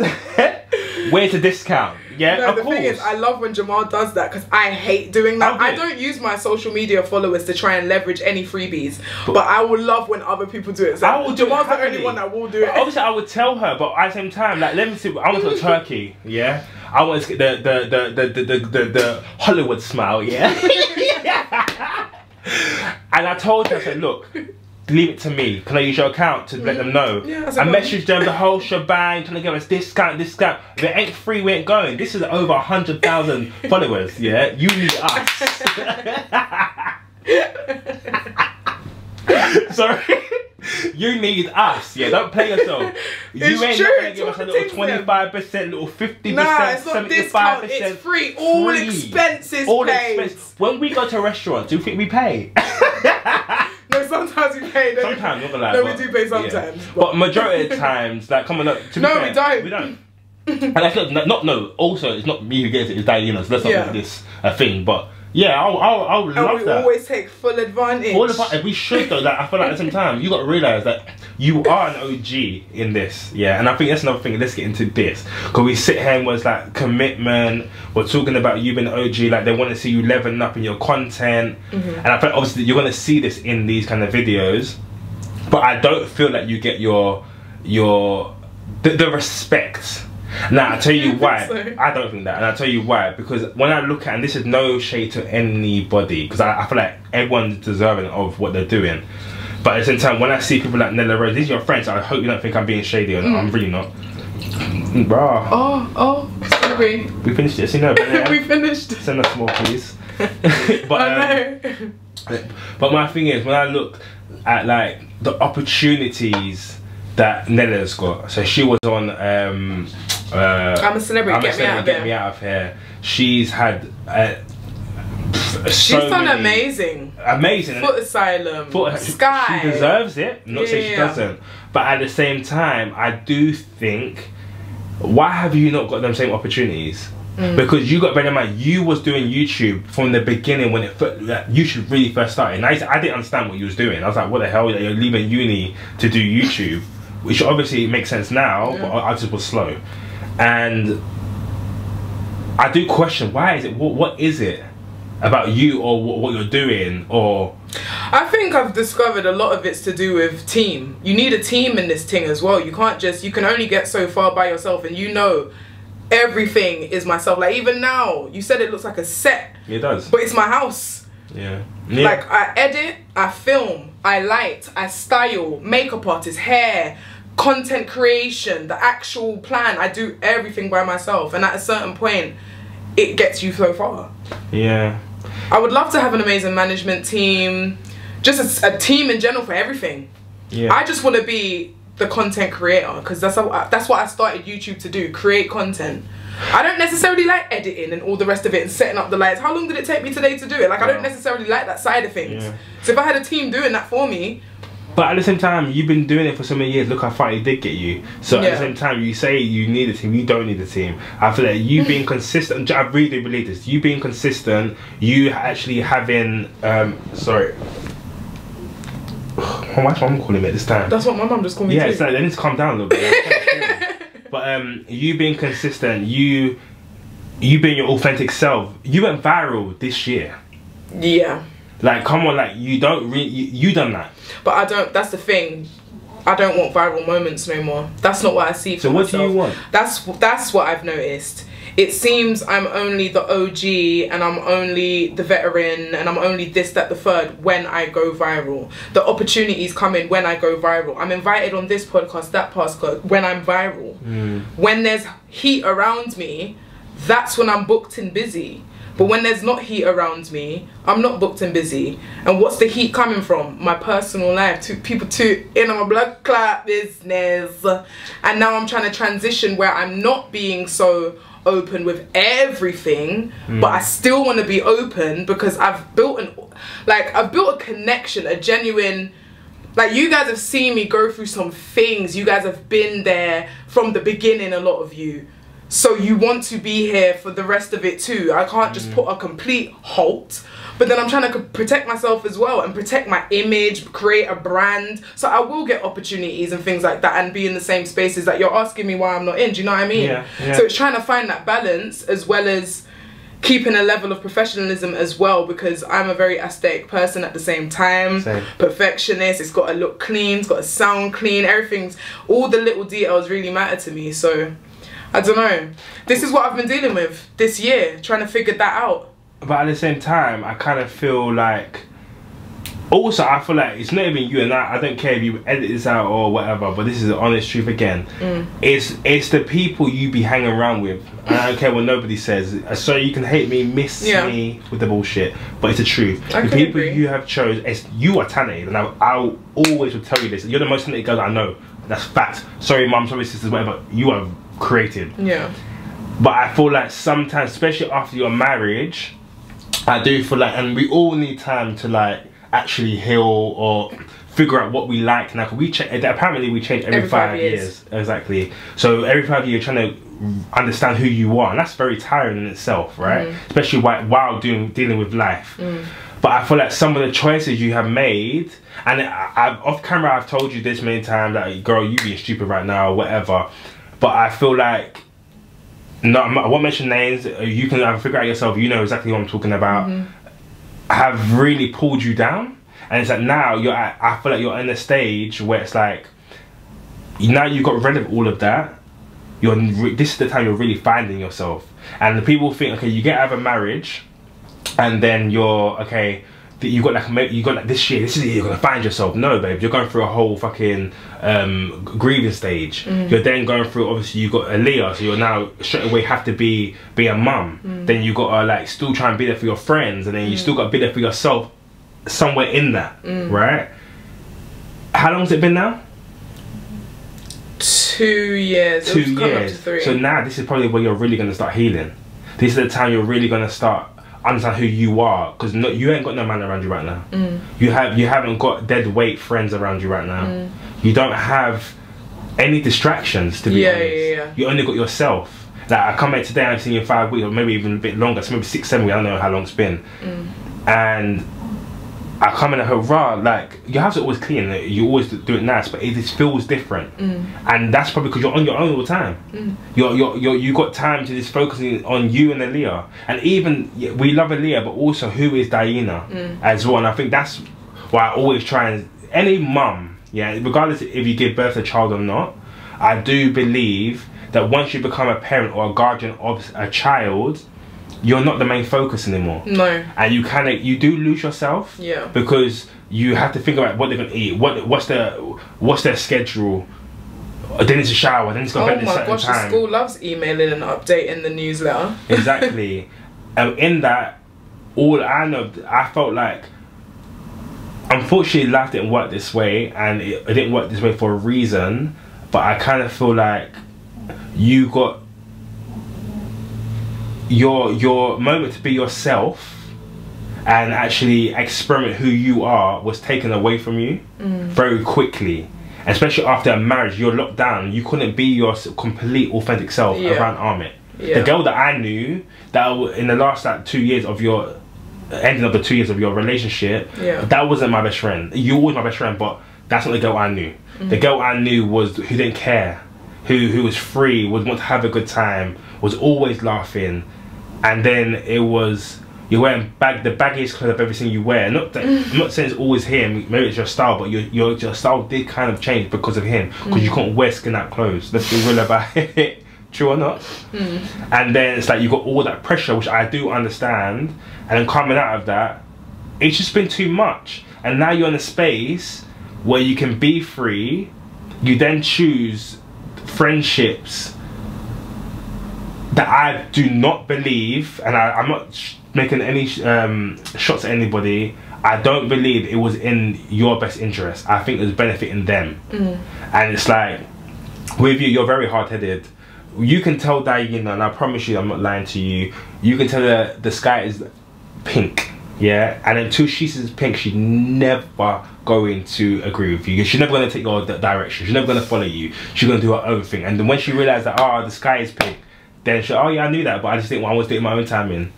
Where's the discount? Yeah, no, of the course. thing is, I love when Jamal does that, because I hate doing that. I don't use my social media followers to try and leverage any freebies, but I will love when other people do it. So Jamal's the only one that will do it. Obviously, I would tell her, but at the same time, like, let me see. I want to go to Turkey, yeah. I want to get the Hollywood smile, yeah. And I told her, I said, look, leave it to me. Can I use your account to let them know? Yeah, I messaged them the whole shebang, trying to give us discount. If it ain't free, we ain't going. This is over 100,000 followers, yeah? You need us. Sorry. You need us, yeah? Don't play yourself. You ain't not gonna give us a little 25%, little 50%, nah, it's not 75%. Discount, it's free. All expenses paid. When we go to restaurants, do you think we pay? No, sometimes we pay. Sometimes, not gonna lie. No, we do pay sometimes. Yeah. But majority of the times, like, come on, look, to be fair, we don't. We don't. And like, look, also, it's not me who gets it, it's Dainá, so let's not make this a thing, but yeah, I'll love that. And we always take full advantage. We should though, like, I feel like at the same time, you got to realise that you are an OG in this, yeah, and I think that's another thing, let's get into this, because we sit here and was like, commitment, we're talking about you being an OG, like, they want to see you leveling up in your content, and I think obviously you're going to see this in these kind of videos, but I don't feel like you get the respect. Now I'll tell you why. So. I don't think that, and I'll tell you why, because when I look at, and this is no shade to anybody, because I feel like everyone's deserving of what they're doing, but at the same time, when I see people like Nella Rose, these are your friends, I hope you don't think I'm being shady, or I'm really not. Bruh. Oh, sorry. We finished this, you know. We finished. Send us more, please. But but my thing is, when I look at like the opportunities that Nella's got, so she was on I'm a Celebrity, Get Me Out of Here. She's had she's done amazing. Foot Asylum, Sky. She deserves it. I'm not saying she doesn't, but at the same time, I do think, why have you not got them same opportunities? Because you got, bear in mind, you was doing YouTube from the beginning when YouTube really first started. And I didn't understand what you was doing. I was like, what the hell? You're leaving uni to do YouTube, which obviously makes sense now, but I just was slow. And I do question, why is it? What is it about you or what you're doing? Or I think I've discovered a lot of it's to do with team. You need a team in this thing as well. You can't just, you can only get so far by yourself, and you know, everything is myself. Like even now, you said it looks like a set. It does. But it's my house. Yeah. Like I edit, I film, I light, I style, makeup artist, hair, content creation, the actual plan. I do everything by myself, and at a certain point, it gets you so far. Yeah. I would love to have an amazing management team, just a team in general for everything. Yeah. I just want to be the content creator, because that's what I started YouTube to do, create content. I don't necessarily like editing and all the rest of it and setting up the lights. How long did it take me today to do it? Like, I don't necessarily like that side of things. So if I had a team doing that for me. But at the same time, you've been doing it for so many years. Look how far it did get you. So at the same time, you say you need a team. You don't need a team. I feel like you being consistent. I really do believe this. You being consistent. You actually having sorry. Why's mum calling me at this time? That's what my mum just called me too. Yeah, it's like, they need to calm down a little bit. But you being consistent, you being your authentic self. You went viral this year. Yeah. Like, come on, like, you don't really, you done that. But I don't, that's the thing. I don't want viral moments no more. That's not what I see for myself. So what do you want? That's what I've noticed. It seems I'm only the OG and I'm only the veteran and I'm only this, that, the third when I go viral. The opportunities come in when I go viral. I'm invited on this podcast, that podcast, when I'm viral. When there's heat around me, that's when I'm booked and busy. But when there's not heat around me, I'm not booked and busy. And what's the heat coming from? My personal life. People in my blood clot business. And now I'm trying to transition where I'm not being so open with everything, but I still want to be open because I've built a connection, a genuine, like, you guys have seen me go through some things. You guys have been there from the beginning, a lot of you. So you want to be here for the rest of it too. I can't just put a complete halt. But then I'm trying to protect myself as well and protect my image, create a brand. So I will get opportunities and things like that and be in the same spaces that you're asking me why I'm not in. Do you know what I mean? Yeah. So it's trying to find that balance as well as keeping a level of professionalism as well, because I'm a very aesthetic person at the same time. Perfectionist. It's got to look clean. It's got to sound clean. Everything's, all the little details really matter to me. So I don't know. This is what I've been dealing with this year, trying to figure that out. But at the same time, I kind of feel like, also I feel like it's not even you, and I don't care if you edit this out or whatever, but this is the honest truth again. It's the people you be hanging around with. And I don't care what nobody says. So you can hate me, miss me with the bullshit, but it's the truth. The people you have chose, you are talented, and I'll always will tell you this. You're the most talented girl I know. That's fact. Sorry mum, sorry sisters, whatever. You are created. But I feel like sometimes, especially after your marriage, I do feel like, and we all need time to like actually heal or figure out what we like now. We apparently we change every 5 years. Exactly. So every 5 years you're trying to understand who you are, and that's very tiring in itself, right? Especially while dealing with life. But I feel like some of the choices you have made, and off camera I've told you this many times, like, girl, you being stupid right now or whatever. But I feel like, no, I won't mention names, you can figure out yourself, you know exactly what I'm talking about, have really pulled you down. And it's like now, I feel like you're in a stage where it's like, now you've got rid of all of that, this is the time you're really finding yourself. And the people think, okay, you get out of a marriage, and then you're, okay, you got like this year, this is the year you're gonna find yourself. No, babe, you're going through a whole fucking grieving stage. You're then going through, obviously you got Aaliyah, so you're now straight away have to be a mum. Then you got to like still try and be there for your friends, and then you still got to be there for yourself somewhere in that, right? How long has it been now? 2 years. 2 It was coming up to years. 3. So now this is probably where you're really going to start healing. This is the time you're really going to start understand who you are, because you ain't got no man around you right now. You haven't got dead weight friends around you right now. You don't have any distractions, to be honest. You only got yourself. Like, I come back today, I've seen you in 5 weeks, or maybe even a bit longer, so maybe 6, 7 weeks, I don't know how long it's been. And I come in and hurrah, like, your house is always clean, you always do it nice, but it just feels different. And that's probably because you're on your own all the time. You got time to just focus on you and Aaliyah. And even, we love Aaliyah, but also who is Dainá as well. And I think that's why I always try and, any mum, regardless if you give birth to a child or not, I do believe that once you become a parent or a guardian of a child, you're not the main focus anymore. No. And you do lose yourself. Yeah. Because you have to think about what they're gonna eat, what's their schedule. Then it's a shower, then it's got bed at a certain time. Oh my gosh, the school loves emailing and updating the newsletter. Exactly. And in that, all I know, I felt like, unfortunately life didn't work this way, and it didn't work this way for a reason, but I kind of feel like you got your moment to be yourself and actually experiment who you are was taken away from you very quickly. Especially after a marriage, you're locked down. You couldn't be your complete authentic self around Amit. The girl that I knew, that in the last 2 years of your ending of the 2 years of your relationship, that wasn't my best friend. You were always my best friend, but that's not the girl I knew. The girl I knew was who didn't care, who was free, would want to have a good time, was always laughing. And then it was, you're wearing the baggiest clothes of everything you wear. Not that, I'm not saying it's always him, maybe it's your style, but your style did kind of change because of him, because you couldn't wear skin out clothes. Let's be real about it. True or not? And then it's like you got all that pressure, which I do understand, and then coming out of that, it's just been too much. And now you're in a space where you can be free. You then choose friendships that I do not believe, and I'm not making any shots at anybody, I don't believe it was in your best interest. I think it was benefiting them. And it's like, with you, you're very hard-headed. You can tell Dainá, and I promise you, I'm not lying to you, you can tell her the sky is pink, and until she says pink, she's never going to agree with you. She's never going to take your direction. She's never going to follow you. She's going to do her own thing. And then when she realized that, oh, the sky is pink, then she, oh yeah, I knew that, but I just didn't want to do it my own timing.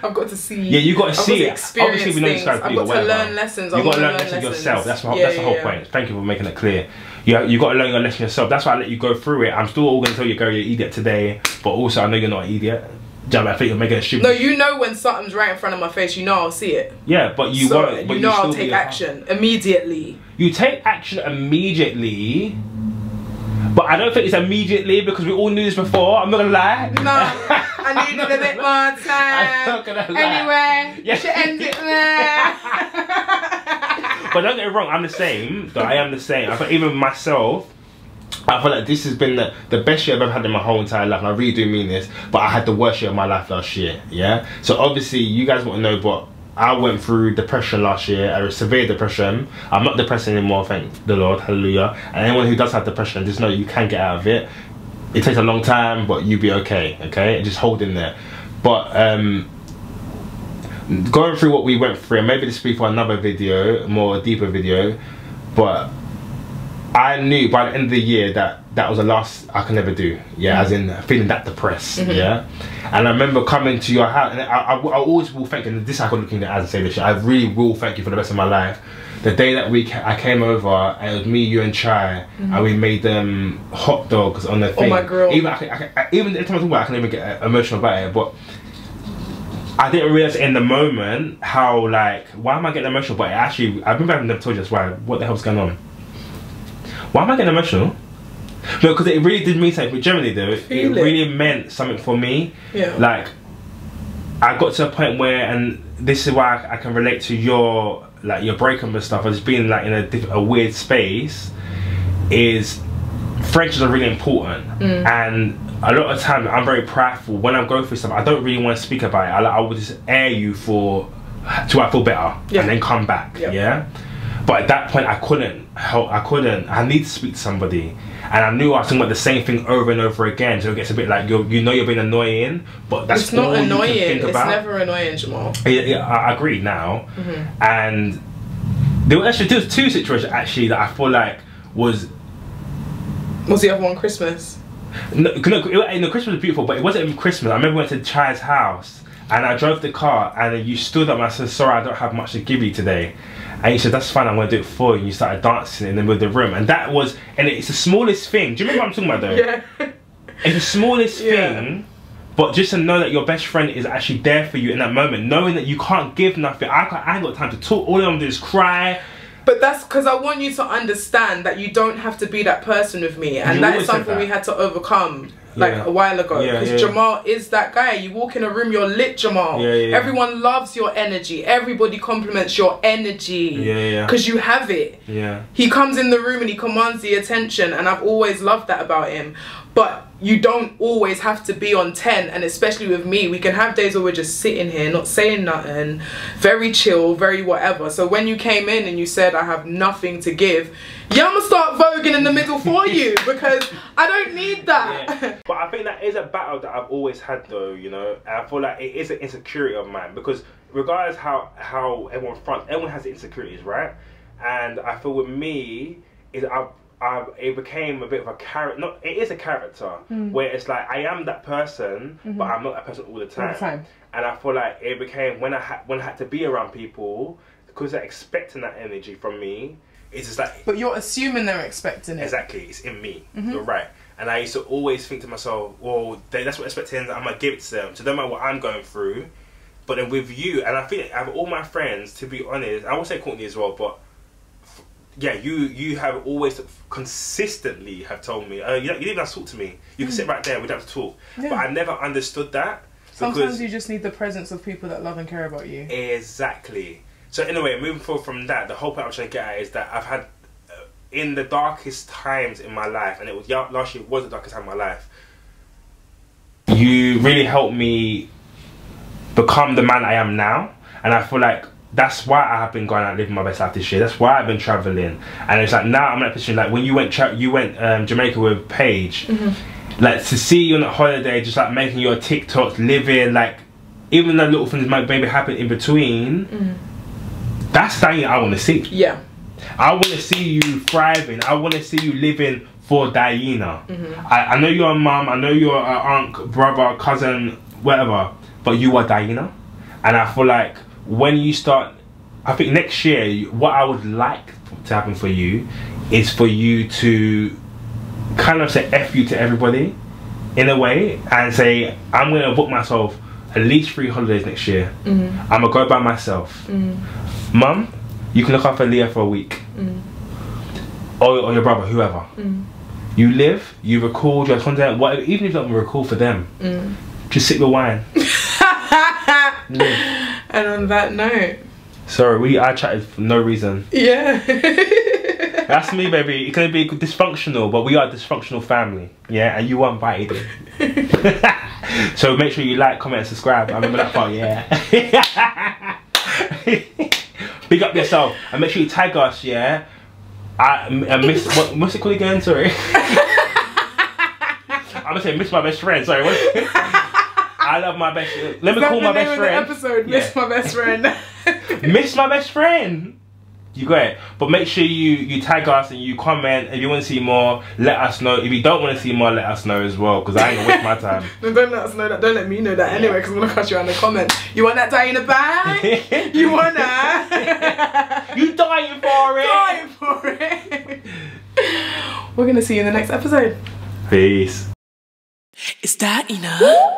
I've got to see. Yeah, you got to see it. Obviously, we know the sky's pink. I've got to learn lessons. You got to learn lessons yourself. That's the whole point. Thank you for making it clear. You got to learn your lesson yourself. That's why I let you go through it. I'm still all going to tell you, girl, you're an idiot today, but also I know you're not an idiot. Jamal, I think you're making a stupid. No, you know when something's right in front of my face, you know I'll see it. Yeah, but you won't. But you know I'll take action immediately. You take action immediately. But I don't think it's immediately, because we all knew this before. I'm not gonna lie. No, I needed a bit more time. I'm not gonna lie. Anyway, you should end it there. But don't get me wrong, I'm the same. Though I am the same. I think even myself, I feel like this has been the best year I've ever had in my whole entire life. And I really do mean this. But I had the worst year of my life last year. Yeah. So obviously, you guys want to know, but I went through depression last year, a severe depression. I'm not depressed anymore, thank the Lord, hallelujah. And anyone who does have depression, just know you can get out of it. It takes a long time, but you'll be okay, okay? Just hold in there. But going through what we went through, and maybe this will be for another video, more deeper video, but I knew by the end of the year that that was the last I can ever do, as in feeling that depressed, And I remember coming to your house, and I always will thank you, and this I can look in the eyes and say this shit, I really will thank you for the rest of my life. The day that I came over, and it was me, you and Chai, and we made them hot dogs on the thing. Oh my girl. Even every time I talk about it, I can even get emotional about it, but I didn't realise in the moment how, like, why am I getting emotional? But actually, I remember having never told you that's why, what the hell's going on? Why am I getting emotional? No, because it really did mean something. But generally, though, it really meant something for me. Yeah. Like, I got to a point where, and this is why I can relate to your breakup and stuff. I just being like in a weird space. Is friendships are really important, and a lot of times I'm very prideful. When I go through stuff, I don't really want to speak about it. I would just air you till I feel better, and then come back. Yeah. But at that point, I couldn't help. I need to speak to somebody, and I knew I was talking about the same thing over and over again. So it gets a bit like you're being annoying, but that's not all annoying. You can think about. It's never annoying, Jamal. Yeah, I agree now. And there was two situations actually that I feel like was the other one Christmas? No, Christmas was beautiful, but it wasn't even Christmas. I remember we went to Chai's house, and I drove the car, and you stood up and I said, "Sorry, I don't have much to give you today." And you said, "That's fine, I'm going to do it for you." And you started dancing in the middle of the room. And that was, and it's the smallest thing. Do you remember what I'm talking about though? Yeah. It's the smallest thing, but just to know that your best friend is actually there for you in that moment. Knowing that you can't give nothing. I ain't got time to talk. All I want to do is cry. But that's because I want you to understand that you don't have to be that person with me. And that is something we had to overcome. Like a while ago, because Jamal is that guy. You walk in a room, you're lit, Jamal. Everyone loves your energy. Everybody compliments your energy. Because you have it. He comes in the room and he commands the attention, and I've always loved that about him. But you don't always have to be on 10, and especially with me, we can have days where we're just sitting here, not saying nothing, very chill, very whatever. So when you came in and you said, I have nothing to give, I'm gonna start voguing in the middle for you, because I don't need that. But I think that is a battle that I've always had though, you know, and I feel like it is an insecurity of mine, because regardless how everyone fronts, everyone has insecurities, right? And I feel with me, it became a bit of a character. It is a character where it's like I am that person, but I'm not that person all the time. And I feel like it became when I had to be around people, because they're expecting that energy from me. It's just like. But you're assuming they're expecting it. Exactly, it's in me. You're right. And I used to always think to myself, well, that's what they're expecting. I'm gonna give it to them. So no matter what I'm going through. But then with you, and I think out of all my friends, to be honest, I would say Courtney as well, but. Yeah, you have always consistently have told me, you don't even have to talk to me. You can sit right there, we don't have to talk. But I never understood that. Sometimes you just need the presence of people that love and care about you. Exactly. So anyway, moving forward from that, the whole point I'm trying to get at is that I've had, in the darkest times in my life, and it was last year was the darkest time of my life, you really helped me become the man I am now. And I feel like that's why I have been going out living my best life this year. That's why I've been traveling, and it's like now I'm in a position like when you went Jamaica with Paige, like to see you on a holiday, just like making your TikToks, living like even the little things might maybe happen in between. That's something I want to see. Yeah, I want to see you thriving. I want to see you living for Dainá. I know you're a mum. I know you're an aunt, brother, cousin, whatever, but you are Dainá, and I feel like. When you start, I think next year, what I would like to happen for you is for you to kind of say F you to everybody in a way and say, I'm going to book myself at least 3 holidays next year. I'm going to go by myself. Mum, you can look after Leah for a week. Or your brother, whoever. You live, you record, you have content, whatever, even if you don't record for them, just sip your wine. Live. And on that note, sorry, I chatted for no reason. Yeah. That's me, baby. It can be dysfunctional, but we are a dysfunctional family. Yeah, and you weren't invited. So make sure you like, comment, and subscribe. I remember that part. Yeah. Big up yourself, and make sure you tag us. Yeah. I miss what's it called again? Sorry. I'm gonna say miss my best friend. Sorry. I love my best friend. Let me call my best friend. Episode, Miss My Best Friend. Miss My Best Friend. You got it. But make sure you tag us and you comment. If you want to see more, let us know. If you don't want to see more, let us know as well. Because I ain't gonna waste my time. No, don't let us know that. Don't let me know that anyway. Because I'm gonna cut you on the comment. You want that Dainá bag? You want that? You dying for it? Dying for it. We're gonna see you in the next episode. Peace. Is that enough?